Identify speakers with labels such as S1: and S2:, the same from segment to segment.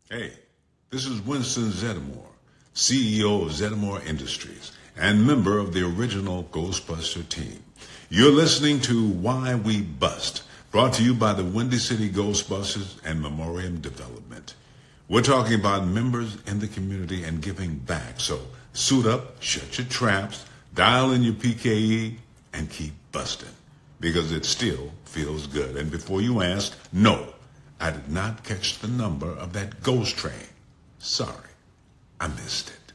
S1: Hey, this is Winston Zeddemore, CEO of Zeddemore Industries and member of the original Ghostbuster team. You're listening to Why We Bust, brought to you by the Windy City Ghostbusters and Memoriam Development. We're talking about members in the community and giving back. So suit up, shut your traps, dial in your PKE, and keep busting because it still feels good. And before you ask, no, I did not catch the number of that ghost train. Sorry, I missed it.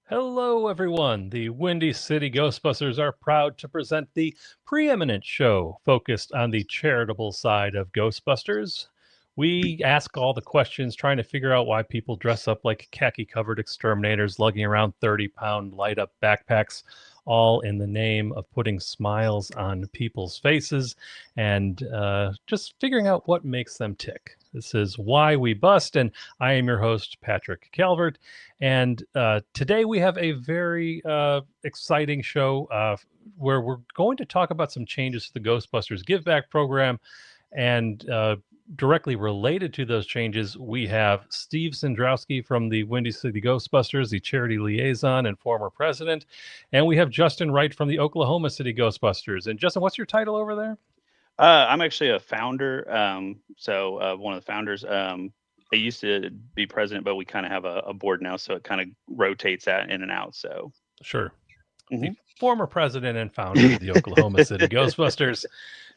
S2: Hello, everyone. The Windy City Ghostbusters are proud to present the preeminent show focused on the charitable side of Ghostbusters. We ask all the questions trying to figure out why people dress up like khaki covered exterminators lugging around 30-pound light up backpacks, all in the name of putting smiles on people's faces and just figuring out what makes them tick. This is Why We Bust, and I am your host, Patrick Calvert. And today we have a very exciting show where we're going to talk about some changes to the Ghostbusters Give Back program. And directly related to those changes, we have Steve Szyndrowski from the Windy City Ghostbusters, the charity liaison and former president. And we have Justin Wright from the Oklahoma City Ghostbusters. And Justin, what's your title over there?
S3: I'm actually a founder. One of the founders. I used to be president, but we kind of have a board now, so it kind of rotates that in and out. So
S2: Sure. The
S3: Mhm.
S2: former president and founder of the Oklahoma City Ghostbusters,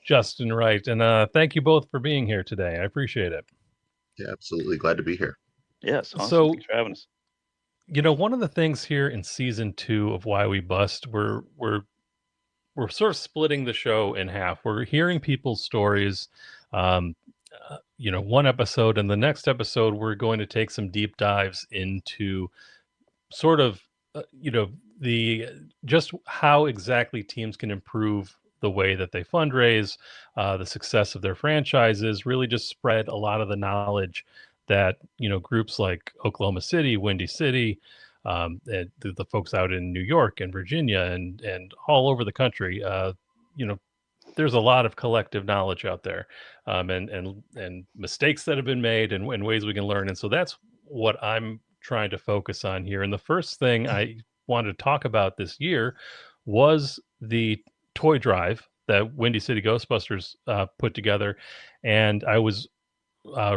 S2: Justin Wright. And thank you both for being here today. I appreciate it.
S4: Yeah, absolutely. Glad to be here.
S3: Yes, awesome.
S2: So,
S3: Thanks for having us.
S2: one of the things here in season 2 of Why We Bust, we're sort of splitting the show in half. We're hearing people's stories. Um, one episode, and the next episode, we're going to take some deep dives into sort of, the just how exactly teams can improve the way that they fundraise, the success of their franchises, really just spread a lot of the knowledge that groups like Oklahoma City, Windy City, and the folks out in New York and Virginia and all over the country. You know, there's a lot of collective knowledge out there, and mistakes that have been made and ways we can learn. And so that's what I'm trying to focus on here. And the first thing I wanted to talk about this year was the toy drive that Windy City Ghostbusters put together, and I was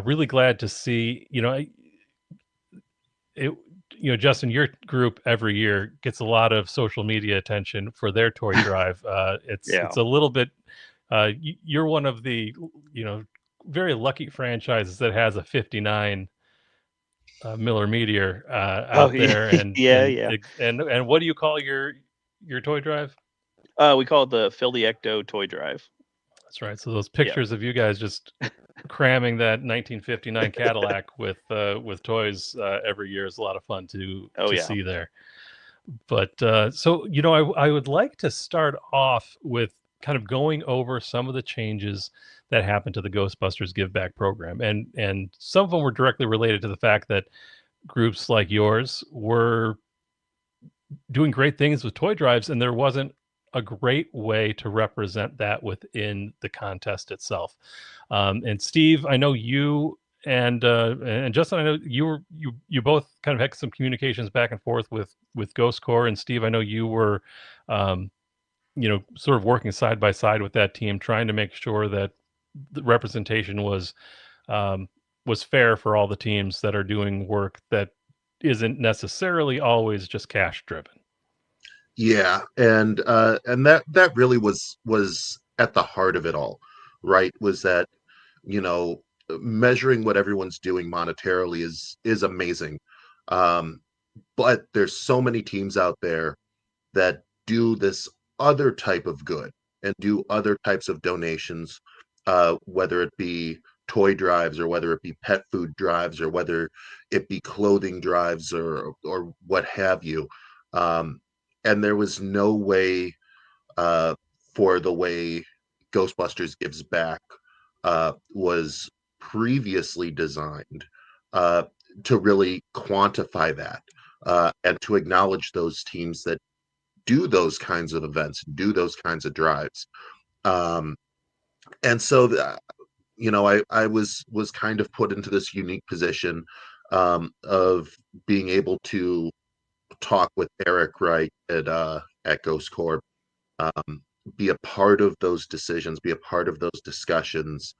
S2: really glad to see. It, Justin, your group every year gets a lot of social media attention for their toy drive.
S3: Yeah.
S2: It's a little bit. You're one of the very lucky franchises that has a 59 Miller Meteor out there, and
S3: yeah.
S2: and what do you call your toy drive?
S3: We call it the Phil the Ecto toy drive.
S2: That's right. So those pictures of you guys just cramming that 1959 Cadillac with toys every year is a lot of fun to see there. But so I would like to start off with kind of going over some of the changes that happened to the Ghostbusters Give Back program, and some of them were directly related to the fact that groups like yours were doing great things with toy drives, and there wasn't a great way to represent that within the contest itself. And Steve, I know you and Justin, I know you both kind of had some communications back and forth with Ghost Corps, and Steve, I know you were, sort of working side by side with that team, trying to make sure that the representation was fair for all the teams that are doing work that isn't necessarily always just cash driven.
S4: Yeah, and that really was at the heart of it all, right? Was that you know measuring what everyone's doing monetarily is amazing, um, but there's so many teams out there that do this other type of good and do other types of donations, whether it be toy drives or whether it be pet food drives or whether it be clothing drives or what have you. Um, and there was no way uh, for the way Ghostbusters Gives Back was previously designed uh, to really quantify that and to acknowledge those teams that do those kinds of events, do those kinds of drives. Um, and so, I was kind of put into this unique position of being able to talk with Eric Wright at Ghost Corp, um, be a part of those decisions, be a part of those discussions,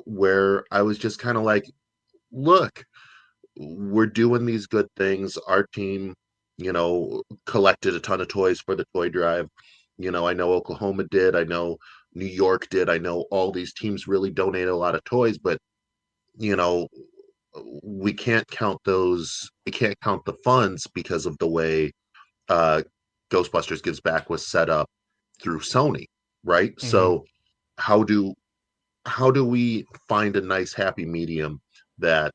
S4: where I was just kind of like, look, we're doing these good things. Our team, collected a ton of toys for the toy drive. I know Oklahoma did. I know New York did. I know all these teams really donated a lot of toys, but you know, we can't count those. We can't count the funds because of the way uh, Ghostbusters Gives Back was set up through Sony, right?
S2: Hmm.
S4: So how do how do we find a nice happy medium that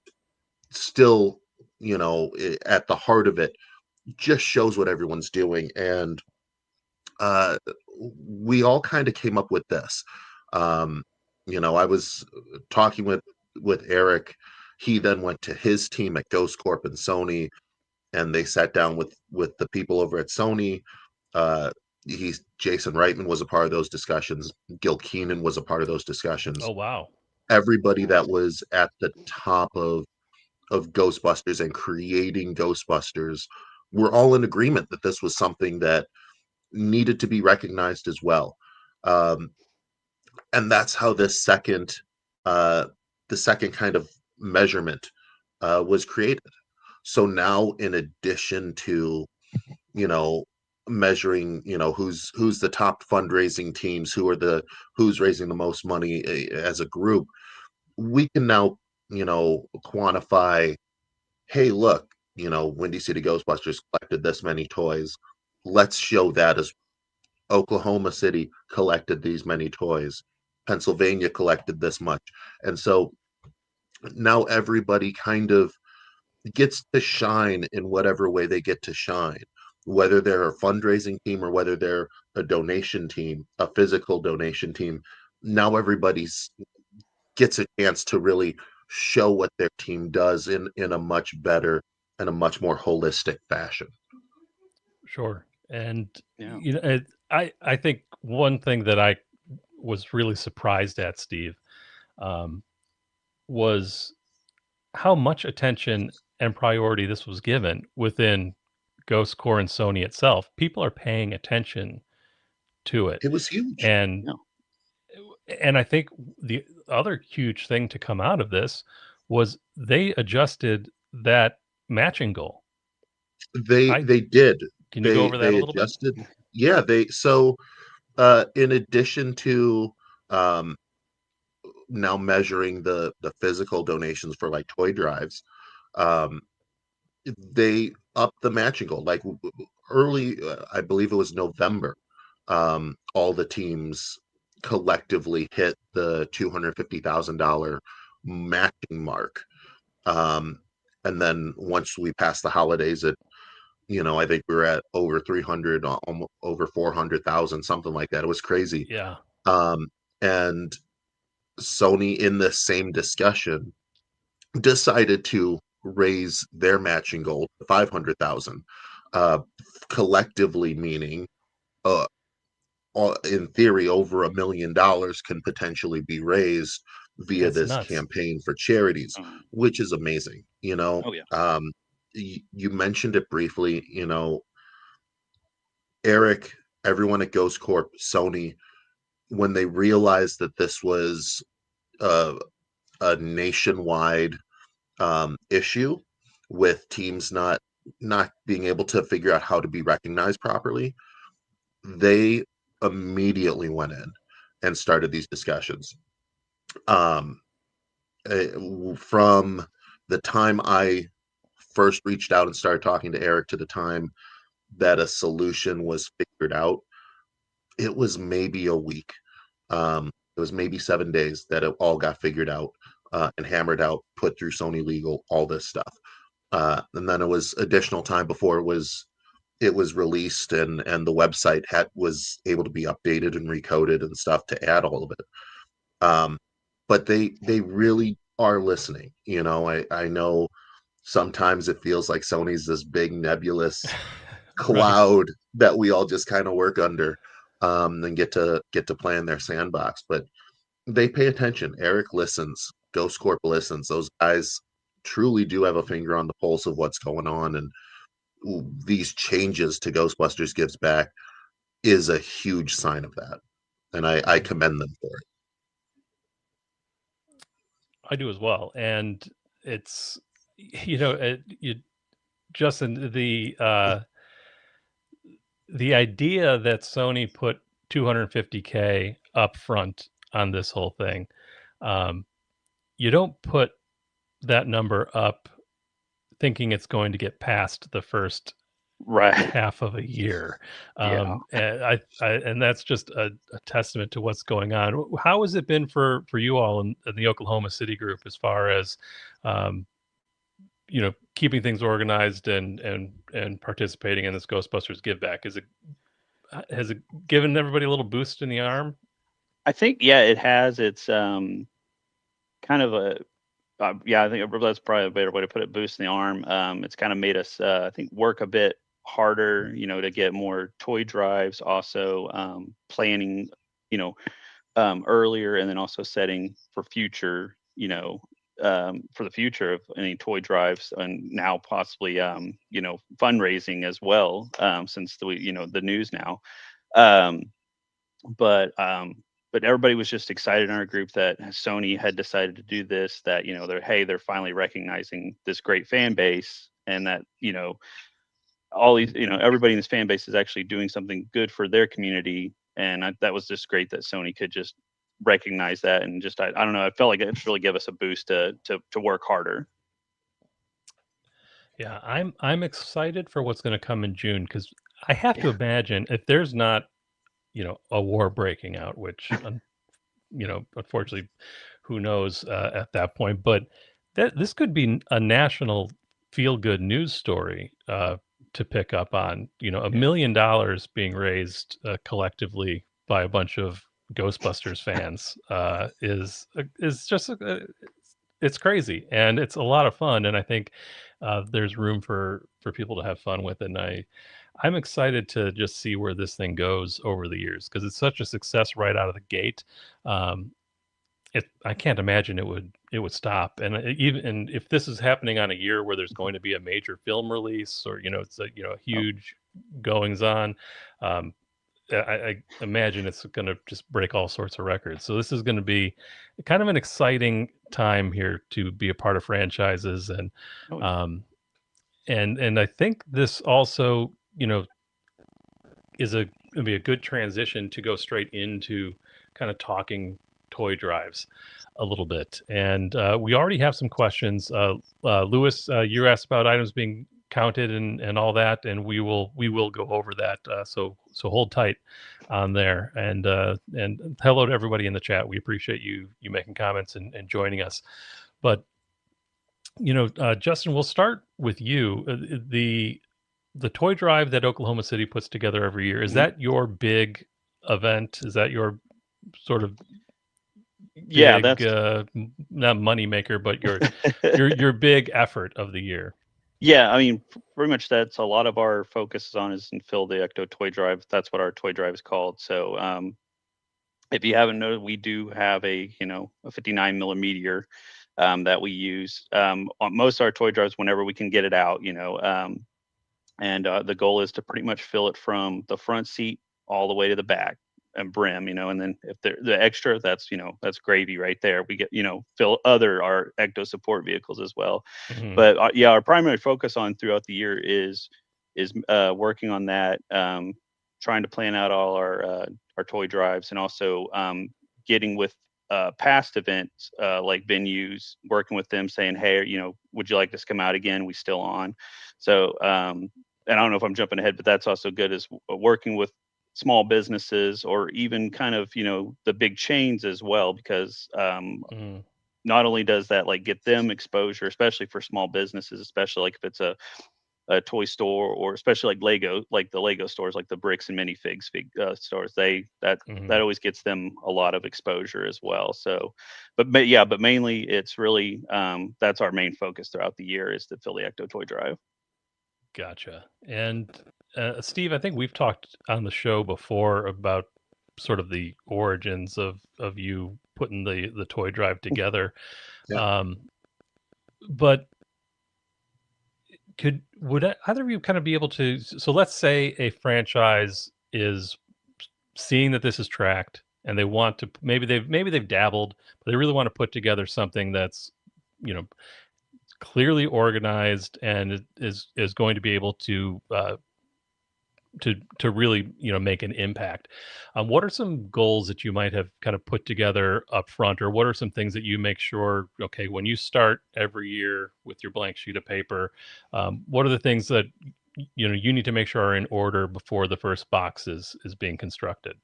S4: still, at the heart of it, just shows what everyone's doing? And uh, we all kind of came up with this. Um, I was talking with Eric. He then went to his team at Ghost Corp and Sony, and they sat down with the people over at Sony. Uh, Jason Reitman was a part of those discussions. Gil Keenan was a part of those discussions.
S2: Oh, wow.
S4: Everybody that was at the top of Ghostbusters and creating Ghostbusters were all in agreement that this was something that needed to be recognized as well. Um, and that's how uh, the second kind of measurement was created. So now, in addition to you know measuring who's the top fundraising teams, who's raising the most money as a group, we can now quantify, hey, look, Windy City Ghostbusters collected this many toys. Let's show that as Oklahoma City collected these many toys. Pennsylvania collected this much. And so now everybody kind of gets to shine in whatever way they get to shine, whether they're a fundraising team or whether they're a donation team, a physical donation team. Now everybody's gets a chance to really show what their team does in a much better and a much more holistic fashion.
S2: Sure. And
S3: Yeah.
S2: I think one thing that I was really surprised at, Steve, um, was how much attention and priority this was given within Ghost Core and Sony itself. People are paying attention to it.
S4: It was huge.
S2: And
S3: Yeah.
S2: I think the other huge thing to come out of this was they adjusted that matching goal. I
S4: They did.
S2: Can you go
S4: They
S2: over that a
S4: they
S2: little bit?
S4: adjusted. Yeah, they so in addition to um now measuring the physical donations for like toy drives, um they upped the matching goal. Like early, I believe it was November, all the teams collectively hit the $250,000 matching mark. Um, and then once we passed the holidays, I think we were at over 300, almost over 400,000, something like that. It was crazy.
S2: Yeah.
S4: Um, and Sony, in the same discussion, decided to raise their matching goal to 500,000, uh, collectively, meaning uh, in theory over $1 million can potentially be raised via
S2: That's
S4: this
S2: nuts.
S4: campaign for charities,
S3: Um,
S4: which is amazing.
S3: oh yeah.
S4: You mentioned it briefly. Eric, everyone at Ghost Corp, Sony, when they realized that this was a, a nationwide issue with teams not being able to figure out how to be recognized properly, they immediately went in and started these discussions. Um, from the time I first reached out and started talking to Eric to the time that a solution was figured out, it was maybe a week. It was maybe 7 days that it all got figured out and hammered out, put through Sony Legal, all this stuff. And then it was additional time before it was released, and the website was able to be updated and recoded and stuff to add all of it. But they really are listening. I know sometimes it feels like Sony's this big nebulous
S2: Right.
S4: cloud that we all just kind of work under. and get to play in their sandbox. But they pay attention. Eric listens. Ghost Corp listens. Those guys truly do have a finger on the pulse of what's going on, and these changes to Ghostbusters Gives Back is a huge sign of that, and I commend them for it.
S2: I do as well, and it's Justin, the idea that Sony put 250K up front on this whole thing, you don't put that number up thinking it's going to get past the first
S3: Right.
S2: half of a year.
S3: Yeah.
S2: And that's just a testament to what's going on. How has it been for you all in the Oklahoma City group as far as keeping things organized and participating in this Ghostbusters Give Back? Has it given everybody a little boost in the arm?
S3: I think, yeah, it has. It's kind of a, I think that's probably a better way to put it, boost in the arm. It's kind of made us, I think, work a bit harder, to get more toy drives, also planning, earlier, and then also setting for future, for the future of any toy drives, and now possibly, fundraising as well, since the news now. Um, but everybody was just excited in our group that Sony had decided to do this, that they're finally recognizing this great fan base, and that all these everybody in this fan base is actually doing something good for their community. And that was just great that Sony could just recognize that, and just I don't know, I felt like it really gave us a boost to work harder.
S2: Yeah, I'm excited for what's going to come in June, because I have to
S3: Yeah.
S2: imagine if there's not a war breaking out, which unfortunately, who knows at that point. But this could be a national feel-good news story to pick up on. $1 million being raised collectively by a bunch of Ghostbusters fans is just it's crazy, and it's a lot of fun. And I think there's room for people to have fun with it. And I'm excited to just see where this thing goes over the years, because it's such a success right out of the gate. Um, I can't imagine it would stop. And even if this is happening on a year where there's going to be a major film release, or it's a huge goings on, I imagine it's going to just break all sorts of records. So this is going to be kind of an exciting time here to be a part of franchises, and
S3: Oh,
S2: and I think this also is going to be a good transition to go straight into kind of talking toy drives a little bit. And we already have some questions. Lewis, you asked about items being counted and all that, and we will go over that. So hold tight on there. And hello to everybody in the chat. We appreciate you making comments and joining us. But Justin, we'll start with you. The toy drive that Oklahoma City puts together every year, is that your big event? Is that your sort of
S3: yeah,
S2: big,
S3: that's
S2: not money maker, but your big effort of the year?
S3: Yeah, I mean, pretty much that's a lot of our focus is on, is in Phil the Ecto toy drive. That's what our toy drive is called. So if you haven't noticed, we do have a 59 millimeter that we use on most of our toy drives whenever we can get it out. And the goal is to pretty much fill it from the front seat all the way to the back and brim, and then if the extra, that's gravy right there. We get, fill our Ecto support vehicles as well.
S2: Mhm.
S3: But yeah, our primary focus on throughout the year is working on that, trying to plan out all our toy drives, and also getting with past events, like venues, working with them, saying, hey, would you like this to come out again? We still on. So and I don't know if I'm jumping ahead, but that's also good, is working with small businesses, or even kind of the big chains as well, because
S2: Mhm.
S3: not only does that like get them exposure, especially for small businesses, especially like if it's a toy store, or especially like the Lego stores, like the bricks and minifigs stores, that
S2: Mhm.
S3: always gets them a lot of exposure as well. So, but mainly it's really that's our main focus throughout the year, is to fill the Ecto toy drive.
S2: Gotcha. And Steve, I think we've talked on the show before about sort of the origins of you putting the toy drive together.
S4: Yeah.
S2: But would either of you kind of be able to, so let's say a franchise is seeing that this is tracked and they want to, maybe they've dabbled, but they really want to put together something that's, you know, clearly organized and is going to be able to really, you know, make an impact. What are some goals that you might have kind of put together up front, or what are some things that you make sure, okay, when you start every year with your blank sheet of paper, what are the things that you know you need to make sure are in order before the first box is being constructed?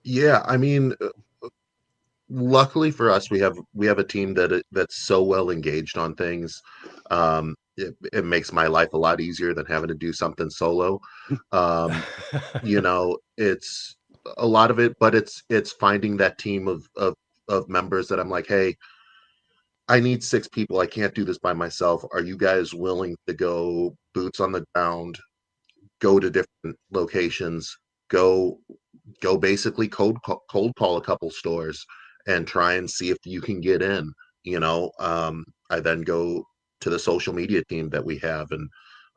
S4: Yeah, I mean, luckily for us, we have a team that's so well engaged on things. It makes my life a lot easier than having to do something solo. Um, it's a lot of it, but it's finding that team of members that I'm like, hey, I need 6 people. I can't do this by myself. Are you guys willing to go boots on the ground, go to different locations, go basically cold call a couple stores and try and see if you can get in. I then go to the social media team that we have, and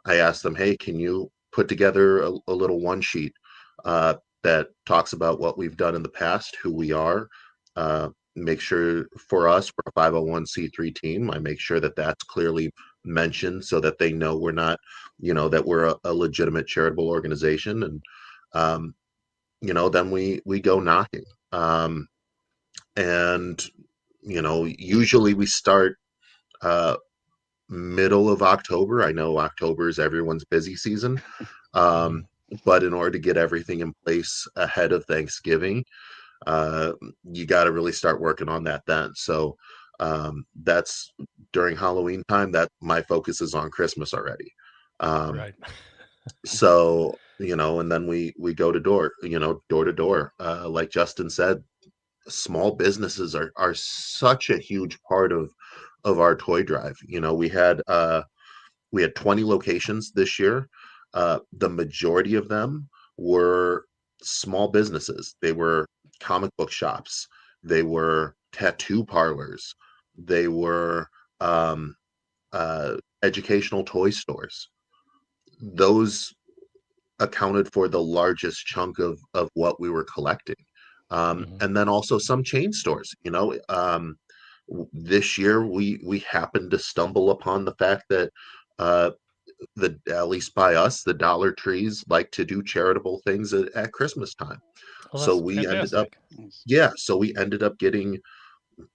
S4: I ask them, hey, can you put together a little one sheet uh, that talks about what we've done in the past, who we are. Make sure for us, we're a 501c3 team. I make sure that that's clearly mentioned so that they know we're not, that we're a legitimate charitable organization. And then we go knocking. And usually we start uh, middle of October. I know October is everyone's busy season, um, but in order to get everything in place ahead of Thanksgiving, uh, you got to really start working on that then. So that's during Halloween time. That my focus is on Christmas already.
S2: Right.
S4: So and then we go to door, door to door. Like Justin said, small businesses are such a huge part of our toy drive. We had 20 locations this year. The majority of them were small businesses. They were comic book shops. They were tattoo parlors. They were um, educational toy stores. Those accounted for the largest chunk of what we were collecting. And then also some chain stores. This year we happened to stumble upon the fact that uh, at least by us, the Dollar Trees like to do charitable things at Christmas time.
S2: Well,
S4: So
S2: that's
S4: we ended up,
S2: fantastic.
S4: yeah, so we ended up getting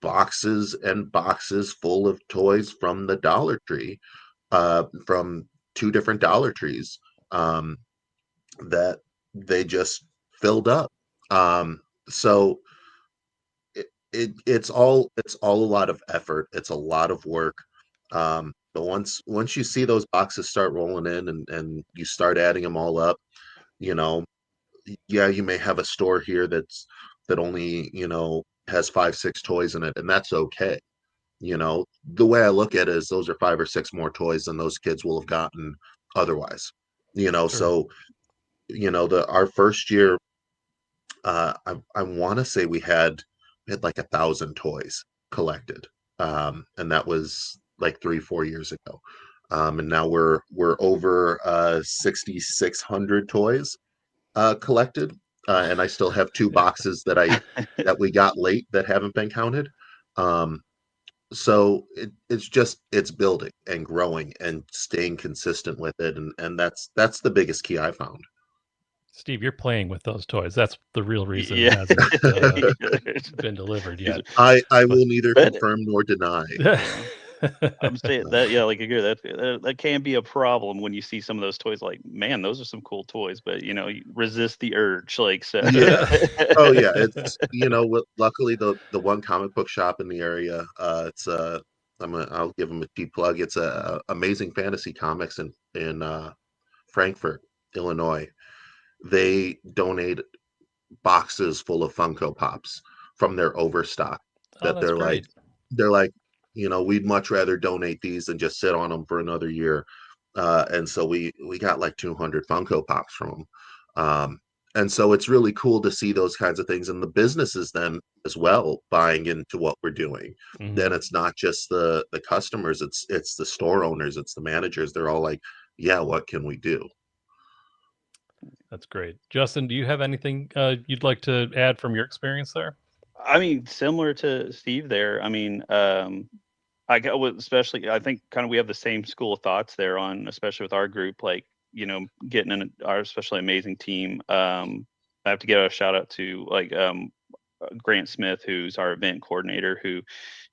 S4: boxes and boxes full of toys from the Dollar Tree, from 2 different Dollar Trees, um, that they just filled up. So it's all a lot of effort. It's a lot of work. But once you see those boxes start rolling in and you start adding them all up, you know, yeah, you may have a store here that only, has 5, 6 toys in it, and that's okay. The way I look at it is those are 5 or 6 more toys than those kids will have gotten otherwise.
S2: Sure.
S4: So our first year, I want to say we had like 1,000 toys collected, and that was like 3, 4 years ago. And now we're over 6,600 toys collected, and I still have 2 boxes that we got late that haven't been counted. Um, so it's building and growing and staying consistent with it, and that's the biggest key I found.
S2: Steve, you're playing with those toys. That's the real reason it
S3: Yeah.
S2: hasn't been delivered
S3: These
S2: yet.
S4: I
S2: But
S4: will neither
S3: But
S4: confirm nor deny.
S3: yeah, I'm saying that, yeah, like I agree, that can be a problem when you see some of those toys. Like, man, those are some cool toys, but you resist the urge. Like, so.
S4: Yeah. Oh yeah, it's luckily the one comic book shop in the area, it's I'll give them a cheap plug. It's Amazing Fantasy Comics in Frankfort, Illinois. They donate boxes full of Funko Pops from their overstock
S2: oh,
S4: that
S2: that's great.
S4: they're like, we'd much rather donate these than just sit on them for another year. and so we got like 200 Funko Pops from them. And so it's really cool to see those kinds of things, and the businesses then as well buying into what we're doing. Then
S2: Mhm.
S4: it's not just the customers, it's the store owners, it's the managers. They're all like, yeah, what can we do?
S2: That's great. Justin, do you have anything you'd like to add from your experience there?
S3: I mean, similar to Steve there. I mean, I got with, especially, I think kind of we have the same school of thoughts there on, especially with our group, like, getting in our especially amazing team. I have to give a shout out to like Grant Smith, who's our event coordinator, who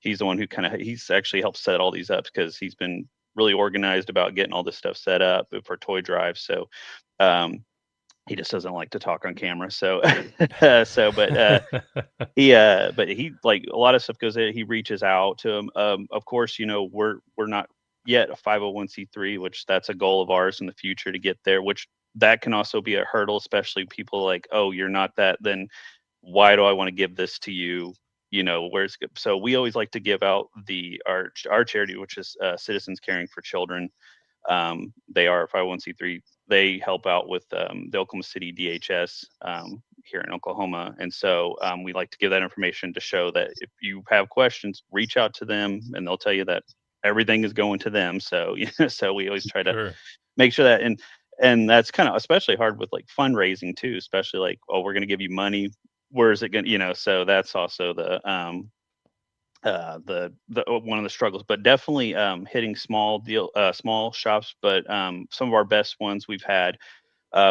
S3: he's the one who he's actually helped set all these up because he's been really organized about getting all this stuff set up for toy drives. So um, he just doesn't like to talk on camera. So but he like a lot of stuff goes there. He reaches out to him. Of course, we're not yet a 501c3, which that's a goal of ours in the future to get there, which that can also be a hurdle, especially people like, oh, you're not that, then why do I want to give this to you? Where's good? So we always like to give out our charity, which is Citizens Caring for Children. They are a 501c3. They help out with the Oklahoma City DHS here in Oklahoma. And so we like to give that information to show that if you have questions, reach out to them and they'll tell you that everything is going to them. So, so we always try to
S2: Sure.
S3: make sure that, and that's kind of especially hard with like fundraising too, especially like, oh, we're going to give you money. Where is it going to, so that's also the one of the struggles, but definitely hitting small shops. But some of our best ones we've had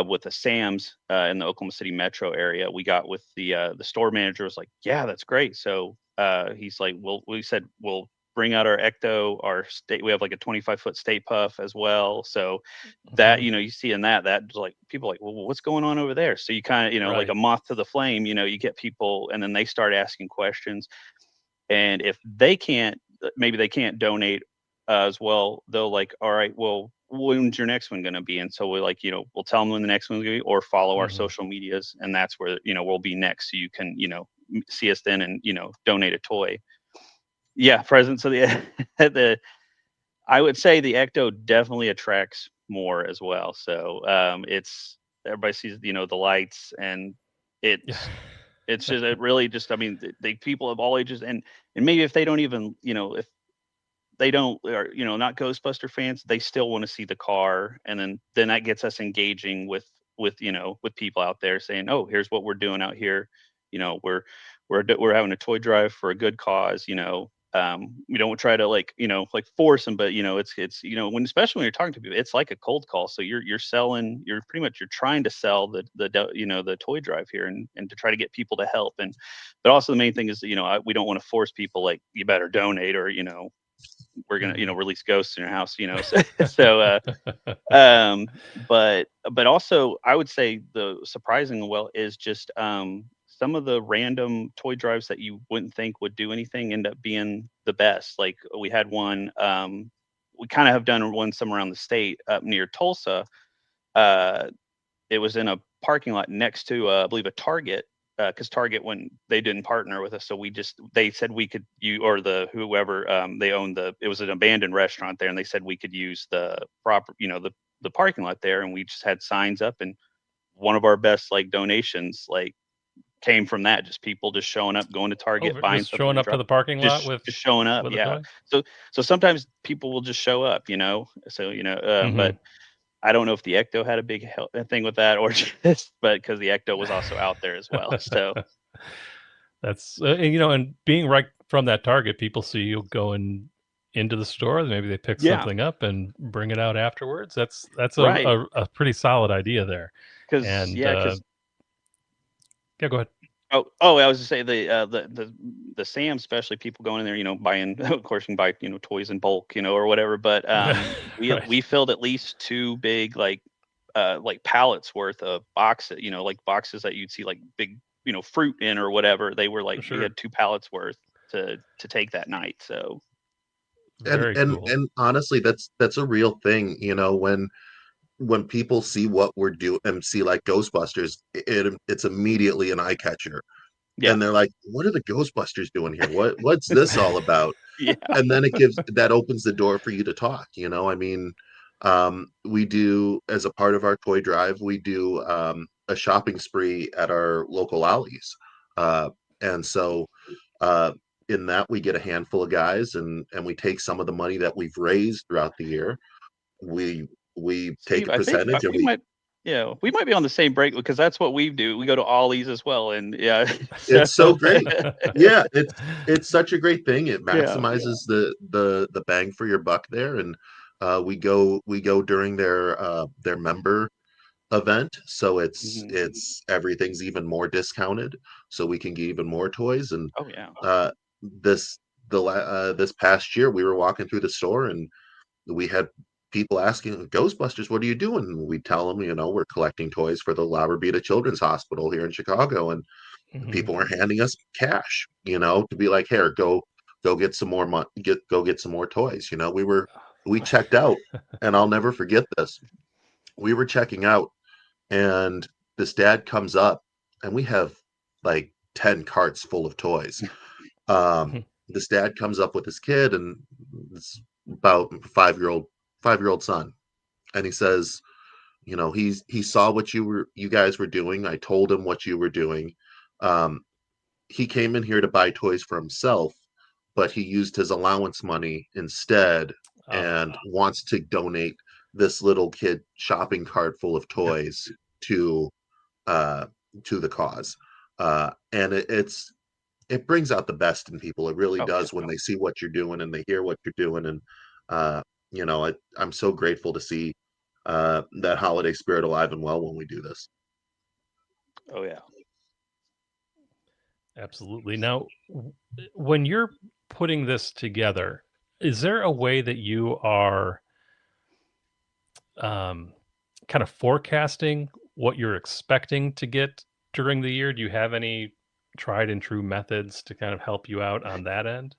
S3: with the Sam's in the Oklahoma City metro area. We got with the store manager was like, yeah, that's great. So he's like, well, we said we'll bring out our Ecto, our state. We have like a 25-foot State Puff as well. So that
S2: Mhm.
S3: you see in that's like people like, well, what's going on over there? So you kind of like a
S2: Right.
S3: moth to the flame. You get people, and then they start asking questions. And if they can't, maybe they can't donate as well, they'll like, all right, well, when's your next one going to be? And so we're like, we'll tell them when the next one's going to be, or follow our
S2: Mhm.
S3: social medias. And that's where, we'll be next. So you can, see us then and, donate a toy. Yeah. Presents of the, I would say the Ecto definitely attracts more as well. So everybody sees, the lights, and
S2: Yeah.
S3: it's just, it really just, I mean, the people of all ages, and maybe if they don't even, if they don't are, not Ghostbuster fans, they still want to see the car. And then that gets us engaging with people out there saying, oh, here's what we're doing out here. We're having a toy drive for a good cause. We don't try to like force them, but it's when, especially when you're talking to people, it's like a cold call. So you're selling, you're pretty much, you're trying to sell the toy drive here, and to try to get people to help. And but also the main thing is, we don't want to force people like, you better donate, or we're gonna
S2: Mhm.
S3: release ghosts in your house. So but also I would say the surprising well is just some of the random toy drives that you wouldn't think would do anything end up being the best. Like we had one, we kind of have done one some around the state up near Tulsa. uh it was in a parking lot next to, I believe, a Target, because Target, when they didn't partner with us, so they said we could, you or the whoever, they owned it was an abandoned restaurant there, and they said we could use the proper, the parking lot there, and we just had signs up, and one of our best like donations like came from that, just people just showing up, going to
S2: Oh,
S3: Target, buying
S2: just
S3: something
S2: showing
S3: and
S2: up to
S3: drop,
S2: the parking lot
S3: just showing up,
S2: with a
S3: yeah.
S2: toy?
S3: So sometimes people will just show up, so but
S2: Mhm.
S3: I don't know if the Ecto had a big thing with that, or just, but because the Ecto was also out there as well. So
S2: That's and, and being right from that Target, people see you going into the store, maybe they pick
S3: yeah,
S2: something up and bring it out afterwards. That's a
S3: right.
S2: a pretty solid idea there.
S3: Because
S2: And,
S3: yeah, because
S2: yeah, go ahead.
S3: I was to say the Sam, especially people going in there, buying. Of course, you can buy toys in bulk, or whatever. But
S2: Right.
S3: we filled at least two big like pallets worth of boxes, like boxes that you'd see like big fruit in or whatever. They were like, we
S2: Sure.
S3: had two pallets worth to take that night. So
S4: and
S2: Very
S4: and
S2: cool.
S4: and honestly, that's a real thing, when people see what we're doing and see like Ghostbusters, it's immediately an eye catcher,
S3: yeah,
S4: and they're like, what are the Ghostbusters doing here? What's this all about?
S3: yeah,
S4: And then it opens the door for you to talk. I mean, We do, as a part of our toy drive, we do a shopping spree at our local alleys. And so uh, in that, we get a handful of guys, and we take some of the money that we've raised throughout the year. We take
S3: Steve,
S4: a
S3: I think
S4: percentage, and
S3: we might, yeah, we might be on the same break because that's what we do. We go to Ollie's as well, and yeah, so
S4: it's so great. Yeah, it's such a great thing. It
S3: yeah.
S4: maximizes the bang for your buck there, and we go during their member event, so
S3: Mhm.
S4: it's everything's even more discounted, so we can get even more toys. And
S3: Oh yeah.
S4: uh this this past year, we were walking through the store, and we had people asking, Ghostbusters, what are you doing? And we tell them, we're collecting toys for the La Barbita Children's Hospital here in Chicago. And
S2: Mhm.
S4: people were handing us cash, to be like, here, go get some more money, go get some more toys. We checked out, and I'll never forget this. We were checking out, and this dad comes up, and we have like 10 carts full of toys. um this dad comes up with his kid, and it's about 5-year old son, and he says, he saw what you guys were doing. I told him what you were doing. um he came in here to buy toys for himself, but he used his allowance money instead, and
S2: Ah,
S4: wants to donate this little kid shopping cart full of toys to uh, to the cause. And it brings out the best in people. It really
S3: Oh yeah.
S4: does, when they see what you're doing and they hear what you're doing. And uh, I'm so grateful to see that holiday spirit alive and well when we do this.
S3: Oh yeah.
S2: absolutely. Now, when you're putting this together, is there a way that you are um, kind of forecasting what you're expecting to get during the year? Do you have any tried and true methods to kind of help you out on that end?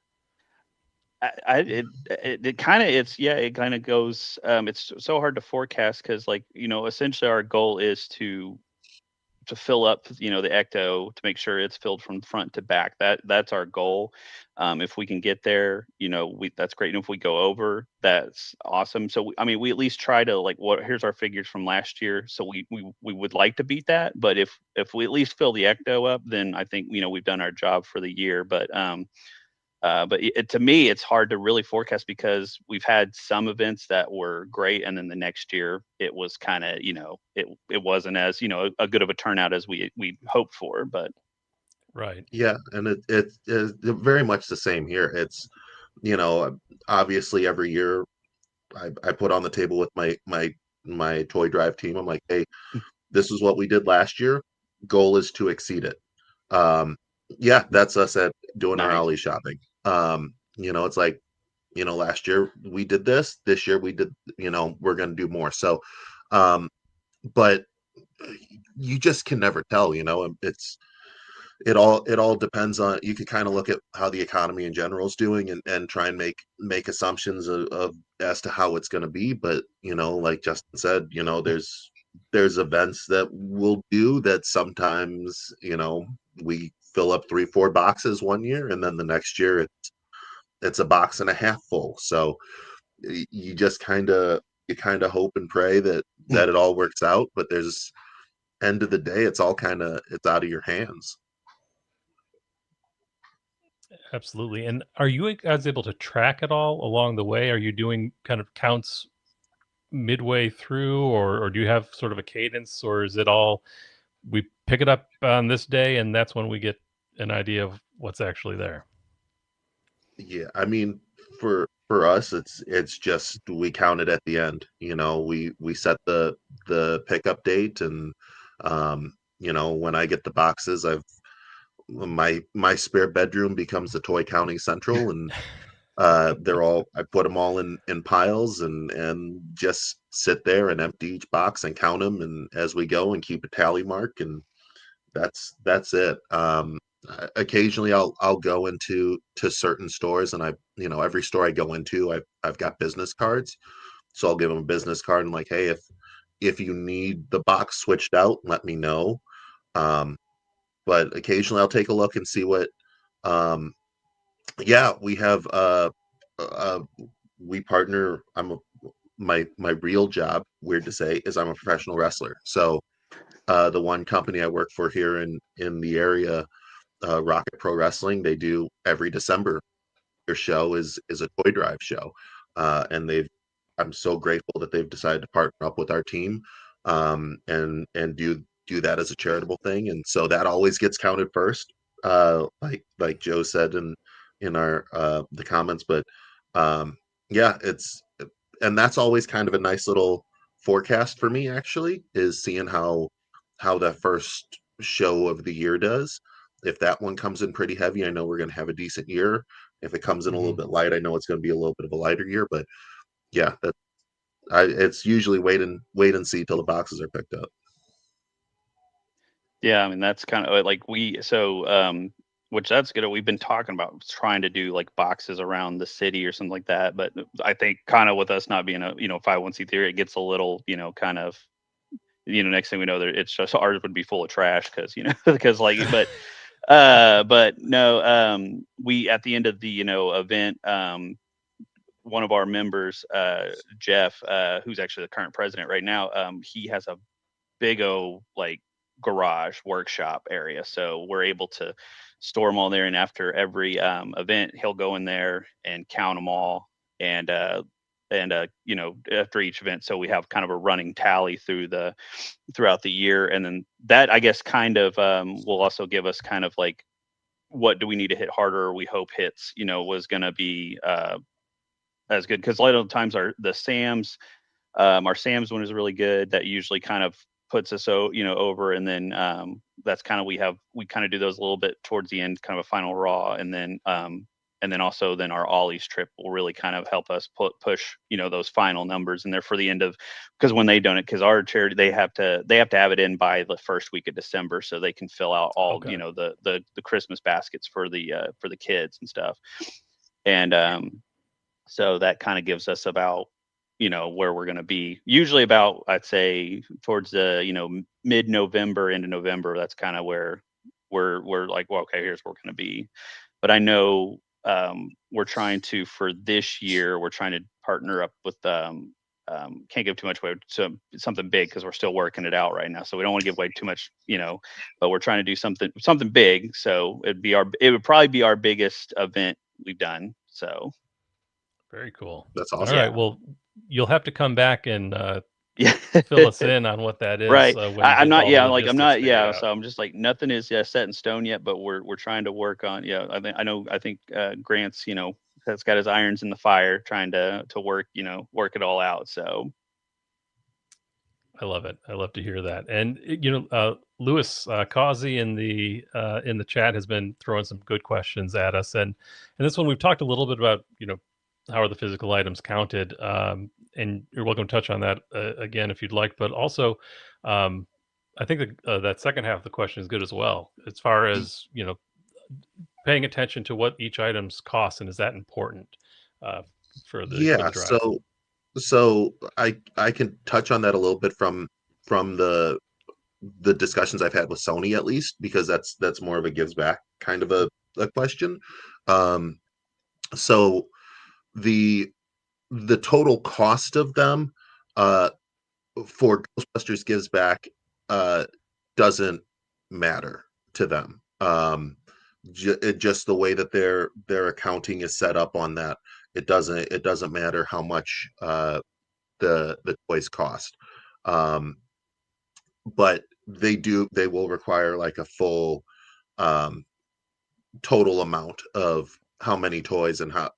S3: It kind of it's yeah it kind of goes it's so hard to forecast because like essentially our goal is to fill up the ecto to make sure it's filled from front to back. That's our goal. If we can get there, we that's great. And if we go over, that's awesome. So I mean, we at least try to like what here's our figures from last year. So we would like to beat that. But if we at least fill the ecto up, then I think we've done our job for the year. But to me, it's hard to really forecast because we've had some events that were great, and then the next year it was kind of, it wasn't as a good of a turnout as we hoped for. But
S2: Right.
S4: Yeah, and it's very much the same here. It's, you know, obviously every year I put on the table with my toy drive team. I'm like, hey, this is what we did last year. Goal is to exceed it. Um, yeah, that's us at doing our
S3: nice.
S4: alley shopping. It's like, last year we did this. This year we did. We're going to do more. So, um, but you just can never tell. It all depends on, you can kind of look at how the economy in general is doing, and try and make assumptions of as to how it's going to be. But like Justin said, there's events that we'll do that sometimes, we fill up 3-4 boxes one year, and then the next year it's a box and a half full. So you just kind of hope and pray that it all works out. But there's end of the day, it's out of your hands.
S2: Absolutely. And are you guys able to track it all along the way? Are you doing kind of counts midway through, or do you have sort of a cadence, or is it all we pick it up on this day and that's when we get an idea of what's actually there?
S4: Yeah, I mean, for us, it's just we count it at the end. We set the pickup date, and when I get the boxes, my spare bedroom becomes the toy counting central, and I put them all in piles, and just sit there and empty each box and count them, and as we go, and keep a tally mark. And that's it. Occasionally I'll go to certain stores, and every store I go into, I've got business cards, so I'll give them a business card and like, hey, if you need the box switched out, let me know. Um, but occasionally I'll take a look and see what. Um, yeah, we have uh we partner. my real job, weird to say, is I'm a professional wrestler. So the one company I work for here in the area, Rocket Pro Wrestling, they do every December. Their show is a toy drive show, and I'm so grateful that they've decided to partner up with our team, and do that as a charitable thing, and so that always gets counted first, like Joe said in our the comments, but yeah, and that's always kind of a nice little forecast for me, actually, is seeing how that first show of the year does. If that one comes in pretty heavy, I know we're going to have a decent year. If it comes in a little bit light, I know it's going to be a little bit of a lighter year. But yeah, it's usually wait and see till the boxes are picked up.
S3: Yeah, I mean that's kind of like which that's good. We've been talking about trying to do like boxes around the city or something like that, but I think kind of with us not being a 501c3, it gets a little kind of next thing we know that it's just ours would be full of trash because because like but no we at the end of the event one of our members Jeff who's actually the current president right now he has a big old like garage workshop area, so we're able to store them all there, and after every event he'll go in there and count them all and after each event, so we have kind of a running tally throughout the year, and then that I guess kind of will also give us kind of like what do we need to hit harder or we hope hits was going to be as good, because a lot of the times our Sam's one is really good. That usually kind of puts us over, and then that's kind of we kind of do those a little bit towards the end, kind of a final raw, and then also then our Ollie's trip will really kind of help us push those final numbers in there for the end of, because when they donate, because our charity they have to have it in by the first week of December so they can fill out all the Christmas baskets for the kids and stuff, and so that kind of gives us about where we're going to be, usually about I'd say towards the mid-November into November. That's kind of where we're like, well, okay, here's where we're going to be. But I know we're trying to, for this year, we're trying to partner up with can't give too much away to something big because we're still working it out right now, so we don't want to give away too much, but we're trying to do something big, so it would probably be our biggest event we've done. So
S2: Very cool.
S4: That's
S2: All
S4: awesome.
S2: right. Well, you'll have to come back and
S3: yeah.
S2: fill us in on what that is.
S3: Right.
S2: When you
S3: I'm
S2: get
S3: not.
S2: all the
S3: Yeah. Like I'm
S2: logistics
S3: not.
S2: figured
S3: Yeah.
S2: out.
S3: So I'm just like nothing is set in stone yet. But we're trying to work on. Yeah. I think Grant's has got his irons in the fire, trying to work work it all out. So
S2: I love it. I love to hear that. And Lewis Causey in the chat has been throwing some good questions at us, and this one we've talked a little bit about. How are the physical items counted? And you're welcome to touch on that again if you'd like. But also, I think that second half of the question is good as well, as far as paying attention to what each item's costs, and is that important for the drive?
S4: So I can touch on that a little bit from the discussions I've had with Sony, at least, because that's more of a gives back kind of a question. So the total cost of them for Ghostbusters Gives Back doesn't matter to them. Just the way that their accounting is set up on that, it doesn't matter how much the toys cost. But they will require like a full total amount of how many toys and how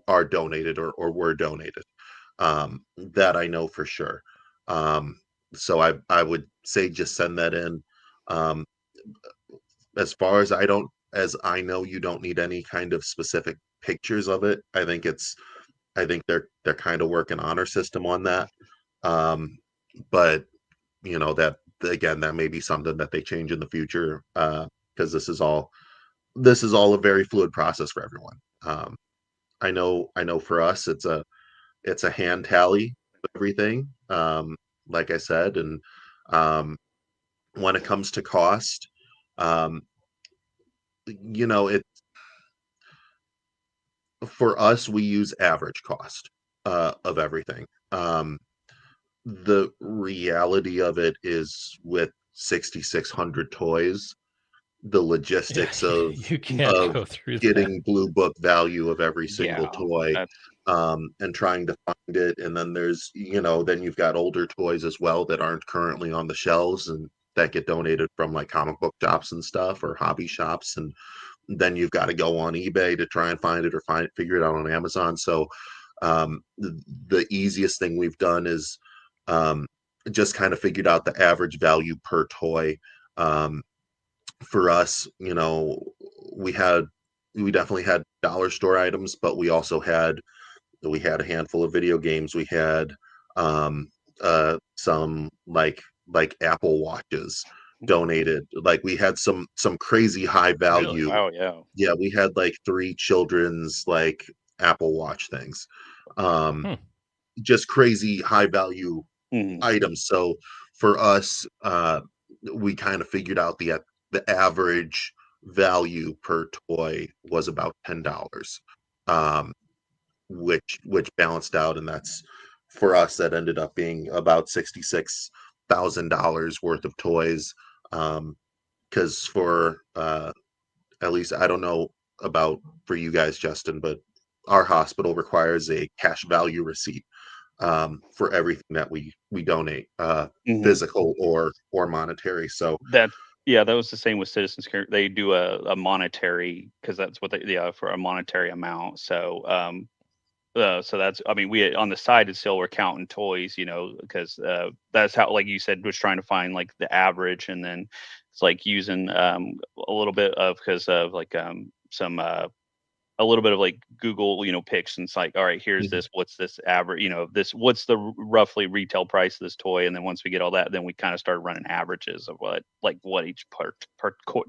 S4: are donated or were donated. That I know for sure. So I would say just send that in. As far as I know, you don't need any kind of specific pictures of it. I think they're kind of working honor system on that. But that again, that may be something that they change in the future, because this is all a very fluid process for everyone. I know for us, it's a hand tally of everything. Like I said, and when it comes to cost, it for us, we use average cost of everything. The reality of it is with 6,600 toys, the
S2: Yeah,
S4: logistics of
S2: you can't
S4: of
S2: go through that.
S4: getting blue book value of every single
S3: Yeah,
S4: toy,
S3: that's
S4: and trying to find it. And then there's, then you've got older toys as well that aren't currently on the shelves and that get donated from like comic book shops and stuff or hobby shops. And then you've got to go on eBay to try and find it or figure it out on Amazon. So the easiest thing we've done is um, just kind of figured out the average value per toy. Um, for us, we had we definitely had dollar store items, but we had a handful of video games. We had um, some like Apple watches donated. Like we had some crazy high
S2: Really?
S4: value.
S3: wow, yeah.
S4: Yeah, we had like three children's like Apple Watch things. Um,
S2: Hmm.
S4: just crazy high value
S3: Mhm.
S4: items. So for us, we kind of figured out the average value per toy was about $10, um, which balanced out, and that's for us that ended up being about $66,000 worth of toys. Because for at least I don't know about for you guys, Justin, but our hospital requires a cash value receipt for everything that we donate,
S3: Mhm.
S4: physical or monetary. So
S3: That yeah, that was the same with Citizens Care. They do a monetary because that's what they yeah for a monetary amount. So that's I mean we on the side it's still we're counting toys, because that's how like you said was trying to find like the average, and then it's like using a little bit of because of like some a little bit of like Google, picks, and it's like, all right, here's
S4: mhm,
S3: this, what's this average, this, what's the roughly retail price of this toy, and then once we get all that, then we kind of start running averages of what each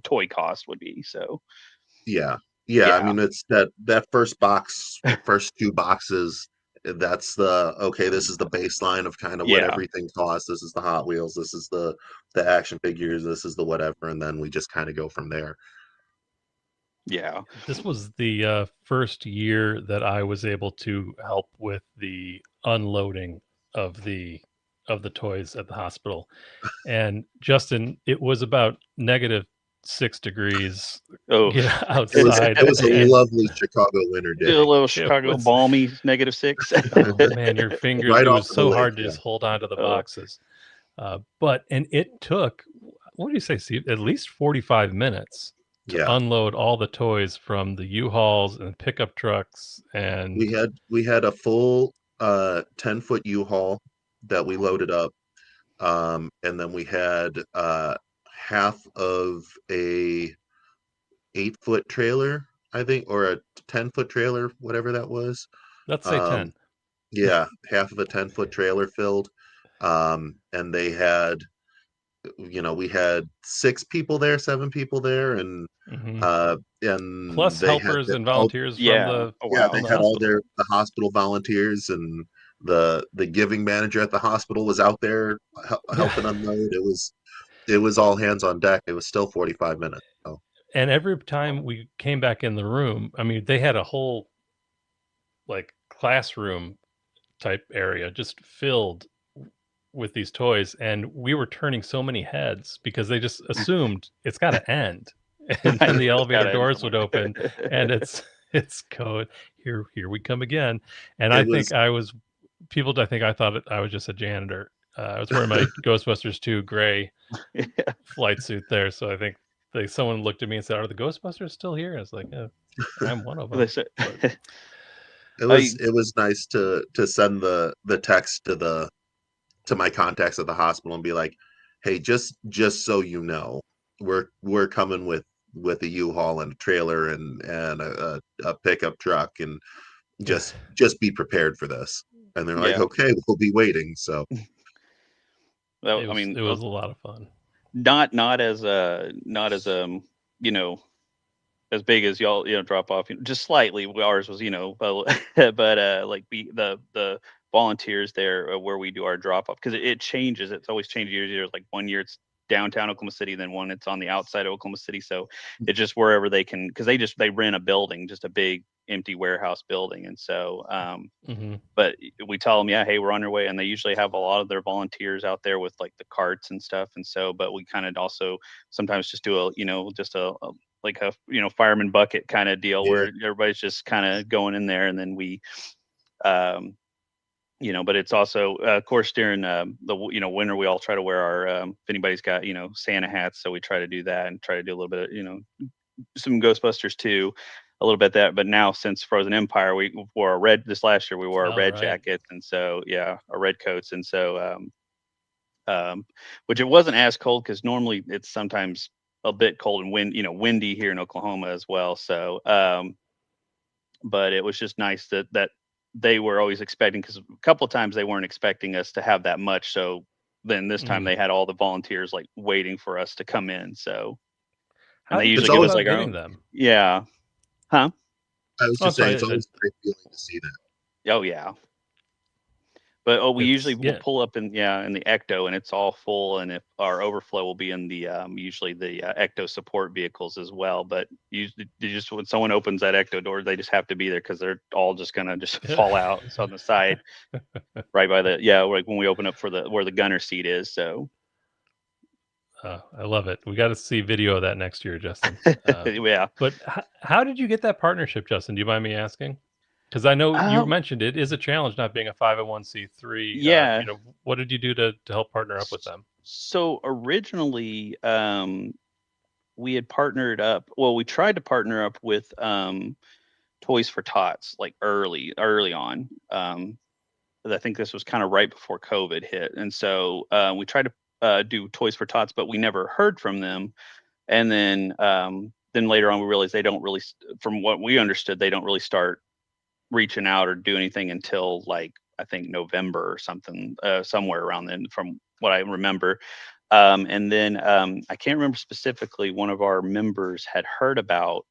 S3: toy cost would be. So
S4: yeah, yeah. I
S3: yeah,
S4: mean, it's that first two boxes. That's the okay. This is the baseline of kind of what
S3: yeah,
S4: everything costs. This is the Hot Wheels. This is the action figures. This is the whatever, and then we just kind of go from there.
S3: yeah.
S2: This was the first year that I was able to help with the unloading of the toys at the hospital. And Justin, it was about -6 degrees,
S3: Oh,
S4: It was
S2: outside,
S4: it was a
S2: and
S4: lovely Chicago winter
S3: a
S4: day.
S3: little
S2: it
S3: Chicago
S2: was
S3: balmy -6.
S2: oh man, your fingers.
S4: Right
S2: It
S4: off
S2: was
S4: of the
S2: so
S4: lake.
S2: hard to
S4: Yeah,
S2: just hold on to the
S3: Oh,
S2: boxes. And it took, what do you say, Steve? At least 45 minutes to
S4: yeah.
S2: unload all the toys from the U-Hauls and pickup trucks.
S4: We
S2: And
S4: had we had a full 10-foot U-Haul that we loaded up. And then we had half of a 8-foot trailer, I think, or a 10-foot trailer, whatever that was.
S2: let's say
S4: Um,
S2: 10.
S4: yeah, half of a 10-foot trailer filled. And they had, we had 6 people there, 7 people there, and
S2: Hmm.
S4: and
S2: Plus
S4: they had
S2: helpers and
S4: all
S2: volunteers from
S3: yeah.
S2: the
S3: Oh,
S4: yeah,
S2: from
S4: they
S3: wow.
S2: the
S4: had all
S2: hospital.
S4: the hospital volunteers, and the giving manager at the hospital was out there
S2: Yeah.
S4: helping unload. It was all hands on deck. It was still 45 minutes. So
S2: And every time we came back in the room, I mean, they had a whole like classroom type area just filled with these toys, and we were turning so many heads because they just assumed it's got to end. And
S3: I
S2: then
S3: know
S2: the
S3: it's
S2: elevator
S3: gotta end
S2: doors would open, and
S3: somewhere.
S2: it's code, here we come again. And
S4: it was
S2: I think I thought I was just a janitor. I was wearing my Ghostbusters 2 gray
S3: Yeah.
S2: flight suit there, so I think someone looked at me and said, "Are the Ghostbusters still here?" I was like, I'm one of
S3: They
S2: them."
S3: said,
S2: But
S4: it was
S3: I
S4: it was nice to send the text to my contacts at the hospital and be like, hey, just so you know, we're coming with a U-Haul and a trailer and a pickup truck, and just be prepared for this. And they're like,
S3: yeah.
S4: okay, we'll be waiting. So
S3: That I mean,
S2: it was a lot of fun.
S3: not as you know as big as y'all drop off, just slightly. Ours was but like the volunteers there where we do our drop off, because it changes. It's always changed years. Years like one year it's downtown Oklahoma City, then one it's on the outside of Oklahoma City. So it's just wherever they can, because they rent a building, just a big empty warehouse building. And so,
S2: Mm-hmm.
S3: but we tell them, yeah, hey, we're on your way. And they usually have a lot of their volunteers out there with like the carts and stuff. And so, but we kind of also sometimes just do just a like a, fireman bucket kind of deal
S4: Yeah.
S3: where everybody's just kind of going in there. And then we, but it's also, of course, during the winter, we all try to wear our, if anybody's got, Santa hats. So we try to do that and try to do a little bit of, some Ghostbusters too, a little bit that. But now since Frozen Empire, we wore a red. This last year we wore a
S2: Oh,
S3: red
S2: right.
S3: jacket, and so our red coats, and so which it wasn't as cold because normally it's sometimes a bit cold and windy here in Oklahoma as well. So, but it was just nice that they were always expecting, because a couple of times they weren't expecting us to have that much. So then this time
S2: Mm.
S3: they had all the volunteers like waiting for us to come in. So, and
S2: How
S3: they
S2: did you
S3: usually
S4: It's
S2: go
S3: give us
S4: always
S2: about
S3: like our
S2: getting
S3: own.
S2: them?
S3: Yeah. Huh?
S4: I was
S2: Oh,
S4: just saying,
S2: sorry.
S4: it's always a great feeling to see that.
S3: Oh yeah. But we usually will
S2: Yeah.
S3: pull up in the Ecto, and it's all full, and if our overflow will be in the usually the Ecto support vehicles as well. But usually, just when someone opens that Ecto door, they just have to be there because they're all just gonna just fall out. It's on the side, right by like when we open up for where the gunner seat is. So
S2: I love it. We got to see video of that next year, Justin.
S3: yeah.
S2: But how did you get that partnership, Justin? Do you mind me asking? Because I know you
S3: Um,
S2: mentioned it is a challenge not being a 501c3.
S3: yeah.
S2: What did you do to help partner up with them?
S3: So originally, we had partnered up. Well, we tried to partner up with Toys for Tots like early on. 'Cause I think this was kind of right before COVID hit, and so we tried to do Toys for Tots, but we never heard from them. And then later on, we realized they don't really, from what we understood, they don't really start reaching out or do anything until like I think November or something, somewhere around then, from what I remember. And then I can't remember specifically. One of our members had heard about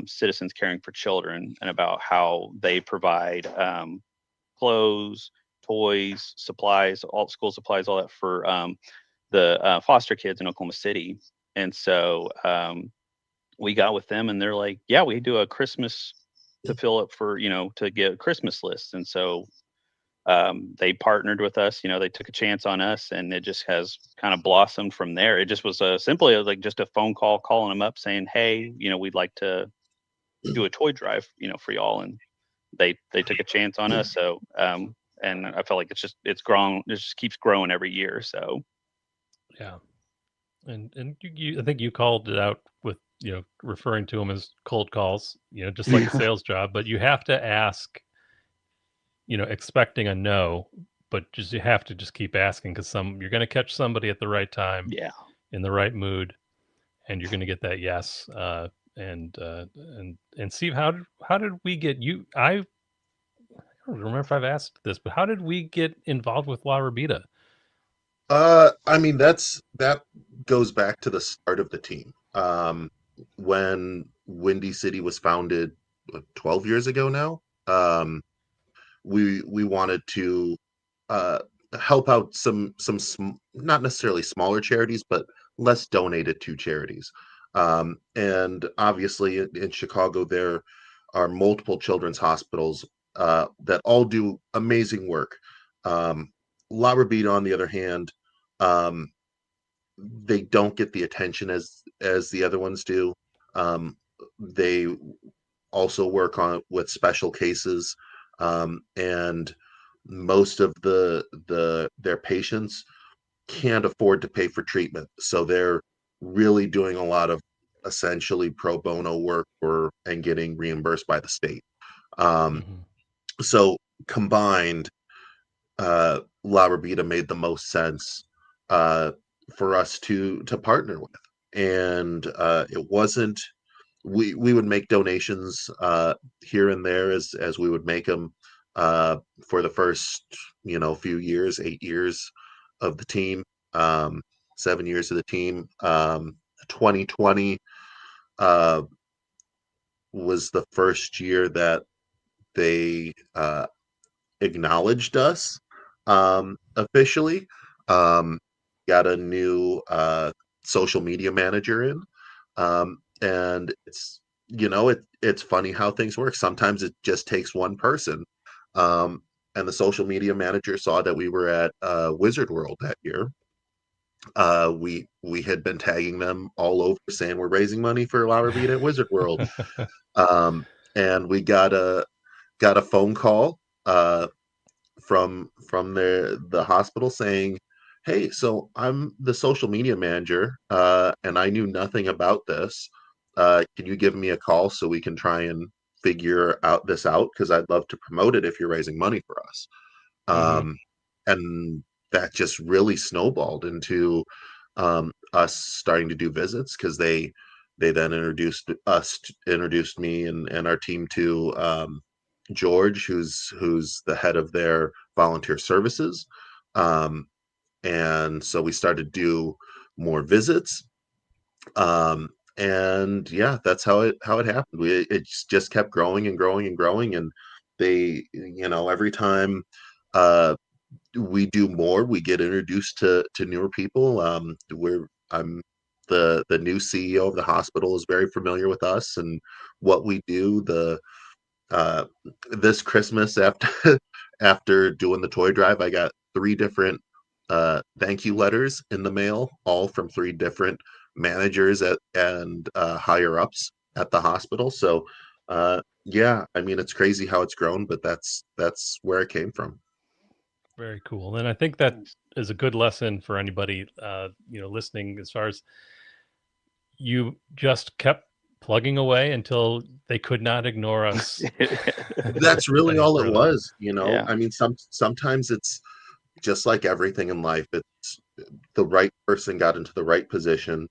S3: Citizens Caring for Children and about how they provide clothes, toys, supplies, all school supplies, all that for the foster kids in Oklahoma City. And so we got with them, and they're like, "Yeah, we do a Christmas to fill up for to get Christmas lists." And so they partnered with us. They took a chance on us, and it just has kind of blossomed from there. It just was simply like just a phone call, calling them up, saying, "Hey, we'd like to do a toy drive, for y'all," and they took a chance on us. So and I felt like it's grown, it just keeps growing every year. So
S2: Yeah, and I think you called it out with referring to them as cold calls, just like a sales job. But you have to ask, expecting a no, but just you have to just keep asking, because you're going to catch somebody at the right time
S3: yeah.
S2: in the right mood, and you're going to get that yes. And Steve, how did we get you? I don't remember if I've asked this, but how did we get involved with La Rabida?
S4: I mean, that goes back to the start of the team. When Windy City was founded, 12 years ago now. We wanted to uh, help out not necessarily smaller charities, but less donated to charities. And obviously, in Chicago, there are multiple children's hospitals that all do amazing work. La Rabida, on the other hand, um, they don't get the attention as the other ones do. They also work on with special cases, and most of their patients can't afford to pay for treatment, so they're really doing a lot of essentially pro bono work and getting reimbursed by the state. Um,
S2: Hmm.
S4: so combined, La Rabida made the most sense uh, for us to partner with, and it wasn't. We would make donations here and there as we would make them for the first few years, 8 years of the team, 7 years of the team. 2020 uh, was the first year that they acknowledged us officially. Um, got a new social media manager in, and it's funny how things work. Sometimes it just takes one person. Um, and the social media manager saw that we were at Wizard World that year. We had been tagging them all over saying we're raising money for La Vida at Wizard World. Um, and we got a phone call from the hospital saying, "Hey, so I'm the social media manager, and I knew nothing about this. Can you give me a call so we can try and figure out this out? Because I'd love to promote it if you're raising money for us."
S2: Hmm.
S4: Um, and that just really snowballed into us starting to do visits because they then introduced me and our team to George, who's the head of their volunteer services. Um, and so we started to do more visits. And yeah, that's how it happened. It just kept growing and growing and growing. And every time uh, we do more, we get introduced to newer people. I'm the new CEO of the hospital is very familiar with us and what we do. Uh, this Christmas after after doing the toy drive, I got three different thank you letters in the mail, all from three different managers and higher ups at the hospital. So yeah, I mean it's crazy how it's grown, but that's where it came from.
S2: Very cool. And I think that
S3: Nice.
S2: is a good lesson for anybody, listening, as far as you just kept plugging away until they could not ignore us
S4: That's really
S2: any
S4: all it
S2: further.
S4: was, you know.
S3: Yeah.
S4: I mean, sometimes it's just like everything in life. It's the right person got into the right position,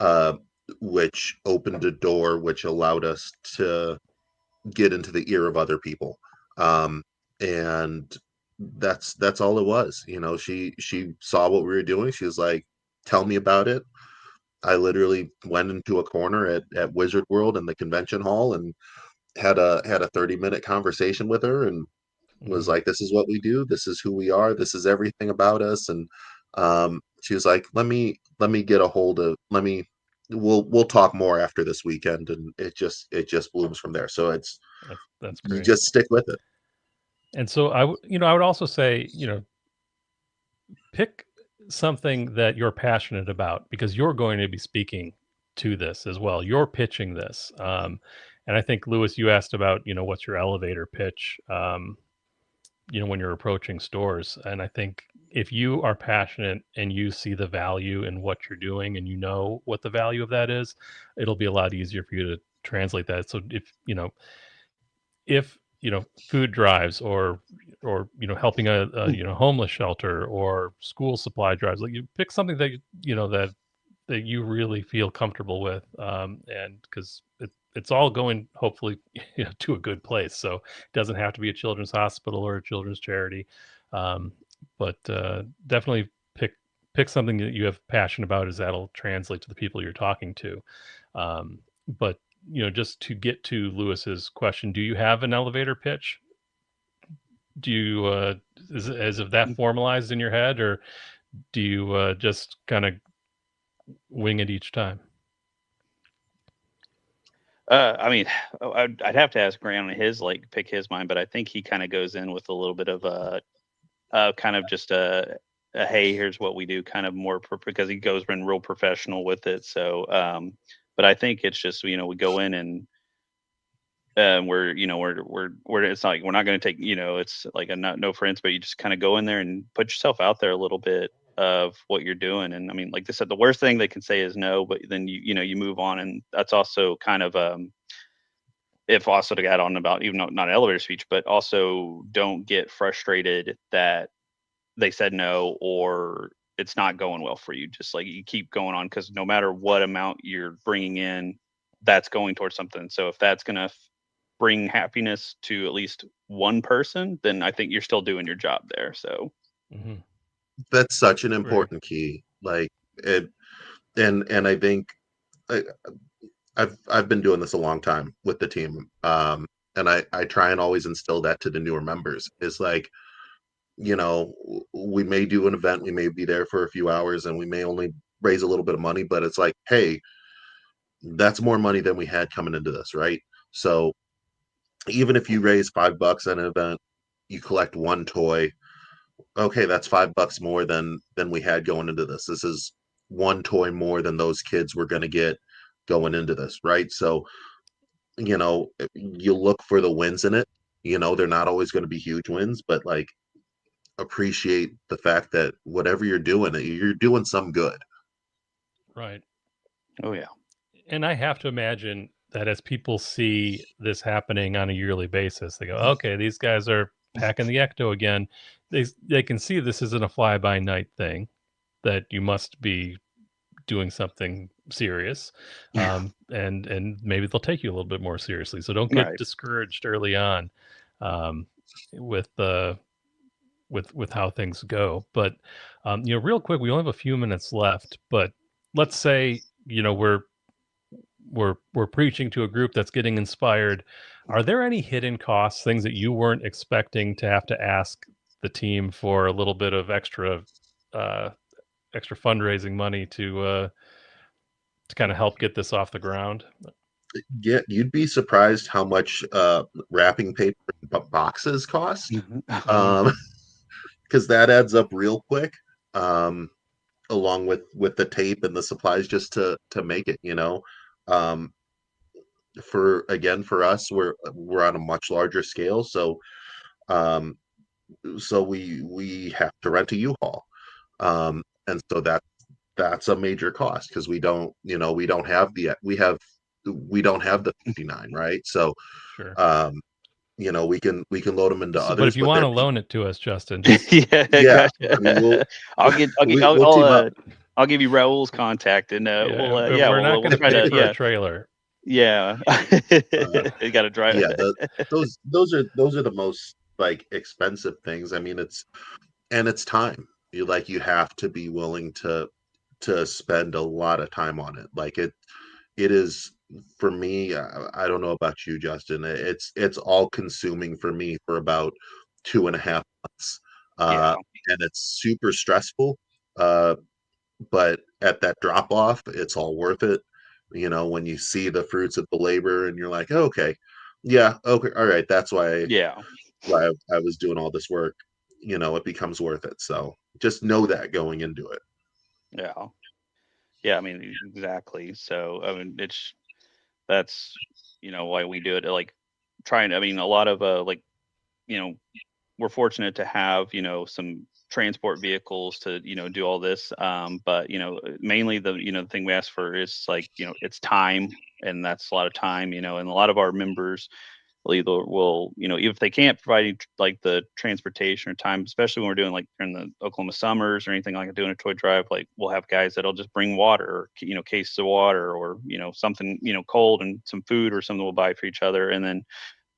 S4: uh, which opened a door, which allowed us to get into the ear of other people. Um, and that's all it was. She saw what we were doing. She was like, "Tell me about it." I literally went into a corner at Wizard World in the convention hall and had a 30-minute conversation with her and was
S2: Mhm.
S4: like, "This is what we do. This is who we are. This is everything about us." And she was like, "Let me get a hold of. We'll talk more after this weekend." And it just blooms from there. So it's
S2: That's
S4: you
S2: great.
S4: just stick with it.
S2: And so I would also say, pick something that you're passionate about, because you're going to be speaking to this as well. You're pitching this. And I think, Lewis, you asked about, what's your elevator pitch, when you're approaching stores. And I think if you are passionate and you see the value in what you're doing and you know what the value of that is, it'll be a lot easier for you to translate that. So if food drives, or helping a homeless shelter, or school supply drives, like, you pick something that that you really feel comfortable with, and because it's all going, hopefully, to a good place. So it doesn't have to be a children's hospital or a children's charity, um, but definitely pick something that you have passion about, as that'll translate to the people you're talking to. But just to get to Lewis's question, do you have an elevator pitch? Do you is of that formalized in your head, or do you just kind of wing it each time?
S3: I mean, I'd have to ask Grant on his, like, pick his mind, but I think he kind of goes in with a little bit of kind of just a hey, here's what we do, kind of more because he goes in real professional with it. So, but I think it's just, we go in and we're it's not like we're not going to take, it's like a no friends, but you just kind of go in there and put yourself out there a little bit of what you're doing. And I mean, like they said, the worst thing they can say is no, but then you move on. And that's also kind of if also to add on about, even though not an elevator speech, but also don't get frustrated that they said no or it's not going well for you. Just like you keep going on, because no matter what amount you're bringing in, that's going towards something. So if that's going to bring happiness to at least one person, then I think you're still doing your job there. So
S2: Hmm.
S4: That's such an
S2: Very.
S4: important key. Like it, and I think I, I've been doing this a long time with the team. And I try and always instill that to the newer members. Is like, we may do an event, we may be there for a few hours, and we may only raise a little bit of money, but it's like, hey, that's more money than we had coming into this, right? So even if you raise $5 at an event, you collect one toy. Okay, that's $5 more than we had going into this. This is one toy more than those kids were going to get going into this, right? So, you look for the wins in it. They're not always going to be huge wins, but like appreciate the fact that whatever you're doing some good.
S2: Right.
S3: Oh yeah.
S2: And I have to imagine that as people see this happening on a yearly basis, they go, okay, these guys are packing the ecto again. They can see this isn't a fly by night thing, that you must be doing something serious, and maybe they'll take you a little bit more seriously. So don't get
S3: Right.
S2: discouraged early on, um, with with how things go. But real quick, we only have a few minutes left. But let's say we're preaching to a group that's getting inspired. Are there any hidden costs, things that you weren't expecting to have to ask the team for a little bit of uh, extra fundraising money to kind of help get this off the ground?
S4: Yeah, you'd be surprised how much wrapping paper boxes cost.
S3: Mhm.
S4: Because that adds up real quick, along with the tape and the supplies just to make it. Um, for us, we're on a much larger scale, um, so we have to rent a U-Haul, and so that's a major cost because we don't have the 59, right? So
S2: Sure.
S4: um, we can load them into
S2: So, but
S4: others,
S2: if you
S4: but
S2: want
S4: they're
S2: to loan it to us, Justin, just
S3: Yeah,
S4: yeah. I mean,
S3: gotcha.
S4: we'll team up.
S3: I'll give you Raul's contact, and
S2: yeah,
S3: yeah,
S2: we're not
S3: we'll
S2: going to
S3: try
S2: pay
S3: to,
S2: for a
S3: yeah,
S2: trailer.
S3: yeah.
S4: Uh,
S3: You got to drive.
S4: yeah, those are the most like expensive things. I mean, it's time. You have to be willing to spend a lot of time on it. Like it is for me. I don't know about you, Justin. It's all consuming for me for about 2.5 months,
S3: Yeah,
S4: and it's super stressful. Uh, but at that drop off, it's all worth it. When you see the fruits of the labor, and you're like, oh, okay, yeah, okay, all right, that's
S3: yeah,
S4: why I was doing all this work. It becomes worth it. So just know that going into it.
S3: yeah, yeah. I mean, exactly. So, I mean, that's why we do it. Like trying. I mean, a lot of you know, we're fortunate to have some transport vehicles to do all this, but mainly the thing we ask for is like it's time, and that's a lot of time, and a lot of our members will even if they can't provide like the transportation or time, especially when we're doing like during the Oklahoma summers or anything like doing a toy drive, like we'll have guys that'll just bring water or cases of water or something cold and some food or something we'll buy for each other. And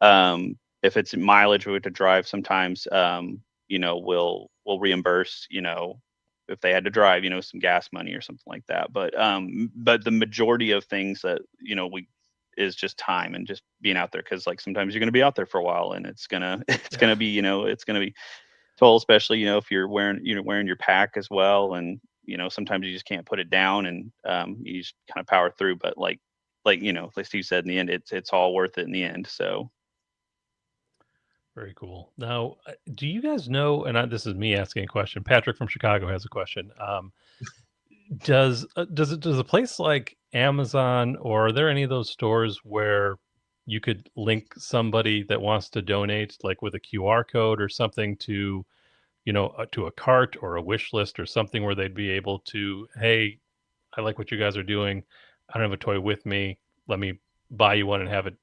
S3: then if it's mileage we have to drive sometimes, we'll reimburse, if they had to drive, some gas money or something like that. But the majority of things that, we is just time and just being out there. Cause like sometimes you're going to be out there for a while and it's gonna, it's
S2: Yeah.
S3: going to be, it's going to be toll, especially, if you're wearing your pack as well. And, sometimes you just can't put it down and, you just kind of power through. But like Steve said, in the end, it's all worth it in the end. So,
S2: Very cool. Now, do you guys know? And this is me asking a question. Patrick from Chicago has a question. Does a place like Amazon, or are there any of those stores where you could link somebody that wants to donate, like with a QR code or something, to to a cart or a wish list or something, where they'd be able to, hey, I like what you guys are doing. I don't have a toy with me. Let me buy you one and have it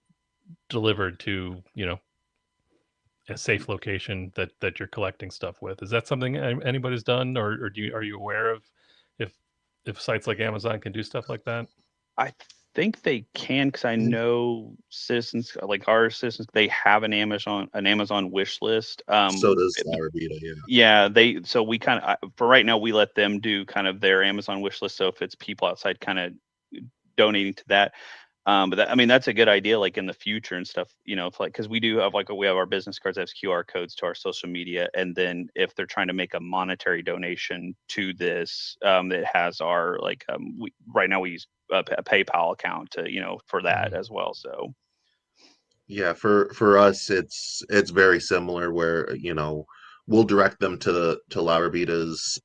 S2: delivered to a safe location that you're collecting stuff with. Is that something anybody's done, or are you aware of if if sites like Amazon can do stuff like that?
S3: I think they can, because I know citizens like our citizens, they have an Amazon wish list.
S4: So does Flower Vita, yeah.
S3: Yeah, so we kind of for right now we let them do kind of their Amazon wish list. So if it's people outside kind of donating to that, but I mean that's a good idea. Like in the future and stuff, if like because we do have we have our business cards that have QR codes to our social media, and then if they're trying to make a monetary donation to this, that has our right now we use a PayPal account to, for that
S2: Mhm.
S3: as well. So
S4: Yeah, for us, it's very similar. Where we'll direct them to Larabita's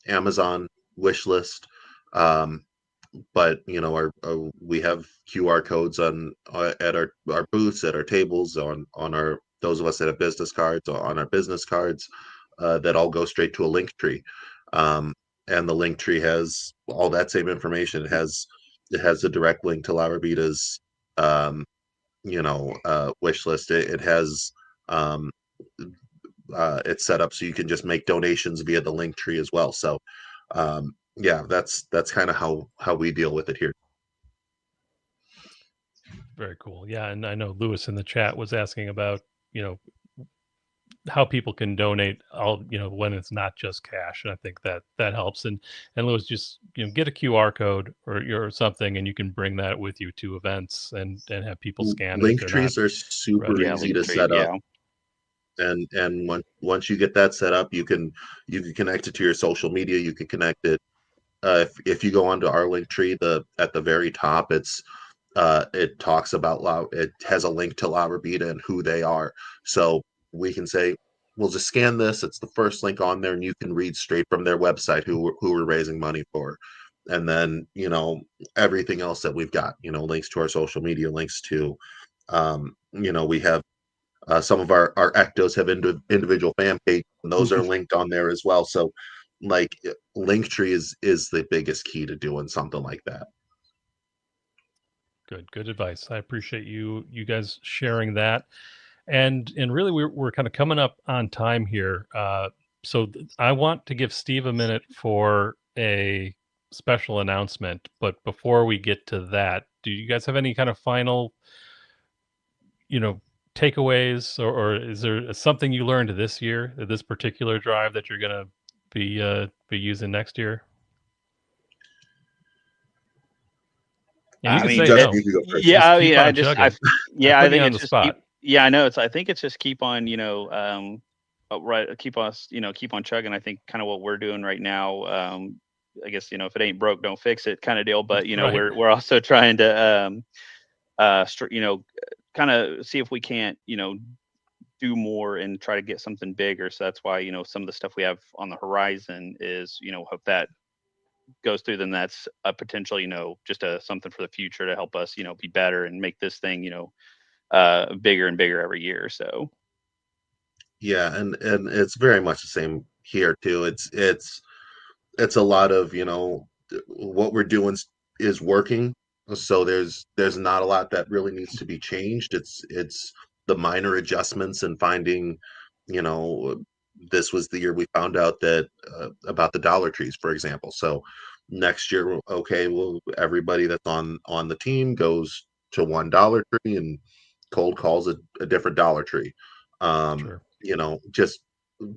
S4: Amazon wish list, um, but we have QR codes on at our booths, at our tables, on our those of us that have business cards, or on our business cards, that all go straight to a link tree, and the link tree has all that same information. It has a direct link to Larabita's um, wish list. It has um, it's set up so you can just make donations via the link tree as well. So yeah, that's kind of how we deal with it here.
S2: Very cool. Yeah, and I know Lewis in the chat was asking about, you know, how people can donate all, when it's not just cash. And I think that helps. And Lewis, just, get a QR code or something, and you can bring that with you to events and have people scan it if
S4: Link
S2: they're not
S4: trees are super
S3: yeah,
S4: easy to
S3: Linktree,
S4: set up,
S3: yeah.
S4: and once you get that set up, you can connect it to your social media. You can connect it, if you go onto our link tree, at the very top, it talks about it has a link to La Rabita and who they are. So we can say, we'll just scan this. It's the first link on there, and you can read straight from their website who we're raising money for. And then, everything else that we've got, links to our social media, links to, we have some of our ectos have individual fan pages, and those are linked on there as well. So, like, Linktree is the biggest key to doing something like that.
S2: good advice. I appreciate you guys sharing that. And really, we're kind of coming up on time here. I want to give Steve a minute for a special announcement. But before we get to that, do you guys have any kind of final, you know, takeaways, or is there something you learned this year, this particular drive, that you're gonna be using next year? And you
S3: I
S2: can
S3: mean,
S2: say
S4: Justin,
S2: no.
S4: you can go first.
S3: yeah,
S2: Just
S3: I
S2: keep
S3: mean,
S2: on chugging. I'm
S3: I
S2: putting you
S3: think
S2: on
S3: it's
S2: the
S3: just keep,
S2: spot.
S3: yeah, I know I think it's just keep on, right, keep on chugging. I think kind of what we're doing right now, I guess, if it ain't broke, don't fix it kind of deal. But,
S2: Right.
S3: we're also trying to, kind of see if we can't, do more and try to get something bigger. So that's why, some of the stuff we have on the horizon is, hope that goes through, then that's a potential, just something for the future to help us, be better and make this thing, bigger and bigger every year. So
S4: Yeah, and it's very much the same here too. It's a lot of, what we're doing is working. So there's not a lot that really needs to be changed. It's the minor adjustments and finding, you know, this was the year we found out that about the Dollar Trees, for example. So next year, okay, well, everybody that's on the team goes to one Dollar Tree and cold calls a different Dollar Tree.
S2: Sure.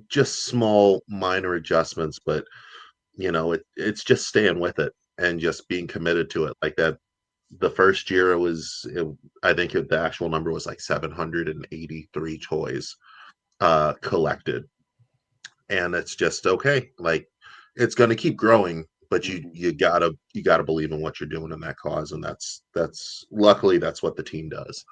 S4: Just small minor adjustments, but it's just staying with it and just being committed to it. Like that, the first year I think the actual number was like 783 toys collected, and it's just okay. Like, it's going to keep growing, but you gotta believe in what you're doing in that cause, and that's luckily that's what the team does.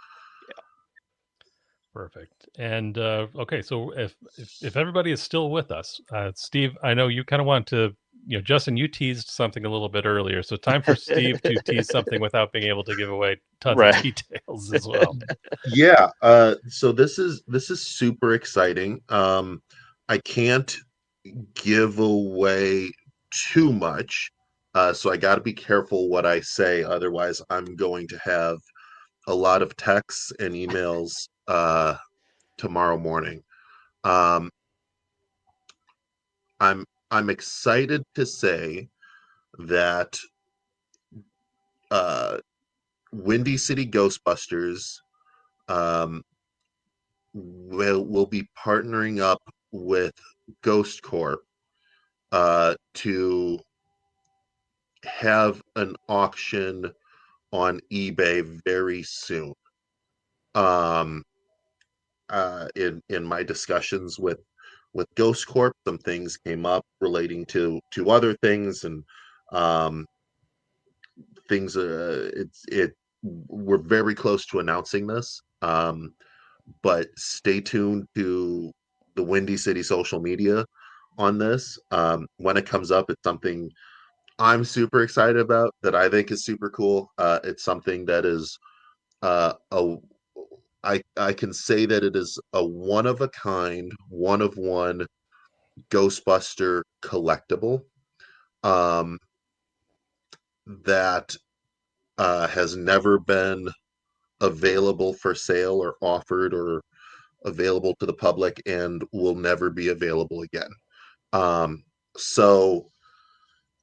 S2: Perfect. And okay, so if everybody is still with us, Steve, I know you kind of want to, Justin, you teased something a little bit earlier, so time for Steve to tease something without being able to give away tons of
S3: right.
S2: details as well.
S4: Yeah. So this is super exciting. I can't give away too much. So I got to be careful what I say. Otherwise, I'm going to have a lot of texts and emails tomorrow morning. Um, I'm excited to say that uh, Windy City Ghostbusters um, will be partnering up with Ghost Corp to have an auction on eBay very soon. Um, in my discussions with Ghost Corp, some things came up relating to other things, and um, things we're very close to announcing this, but stay tuned to the Windy City social media on this. When it comes up, it's something I'm super excited about, that I think is super cool. It's something that is a I can say that it is a one of a kind, one of one Ghostbuster collectible, um, that has never been available for sale or offered or available to the public, and will never be available again. So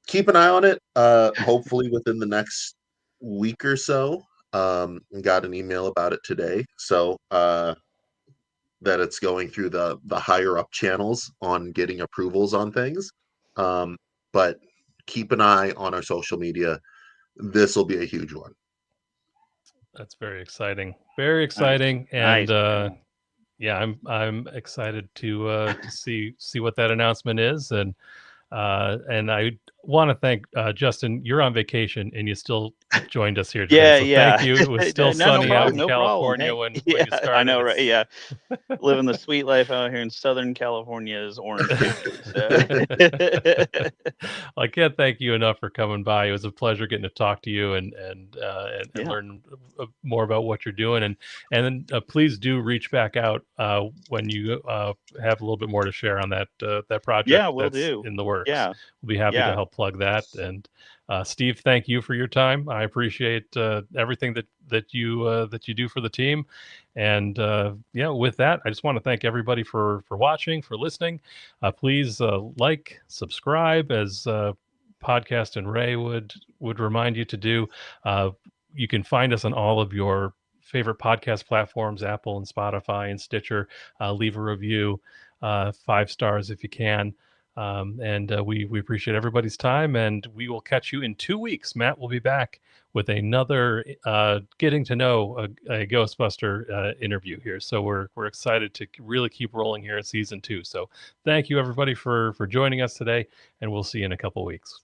S4: keep an eye on it. Hopefully within the next week or so. Got an email about it today, so that it's going through the higher up channels on getting approvals on things. But keep an eye on our social media. This will be a huge one.
S2: That's very exciting. Very exciting.
S3: Nice.
S2: And yeah, I'm excited to see what that announcement is. And I want to thank Justin. You're on vacation and you still joined us here today.
S3: Yeah,
S2: So
S3: yeah.
S2: thank you. It was still
S3: No, no
S2: sunny out
S3: problem.
S2: in
S3: No problem.
S2: California
S3: Hey,
S2: when
S3: yeah,
S2: you started.
S3: I know, right? Yeah, living the sweet life out here in Southern California is orange country. So.
S2: I can't thank you enough for coming by. It was a pleasure getting to talk to you and
S3: Yeah.
S2: learn more about what you're doing. And then please do reach back out when you have a little bit more to share on that project.
S3: Yeah, will
S2: that's
S3: do.
S2: in the works.
S3: Yeah.
S2: We'll be happy to
S3: Yeah.
S2: help plug that. And Steve, thank you for your time. I appreciate everything that you do for the team. And yeah, with that, I just want to thank everybody for watching, for listening. Please like, subscribe, as Podcast and Ray would remind you to do. You can find us on all of your favorite podcast platforms, Apple and Spotify and Stitcher. Leave a review, 5 stars if you can. And we appreciate everybody's time, and we will catch you in 2 weeks. Matt will be back with another getting to know a Ghostbuster interview here. So we're excited to really keep rolling here at season 2. So thank you everybody for joining us today, and we'll see you in a couple weeks.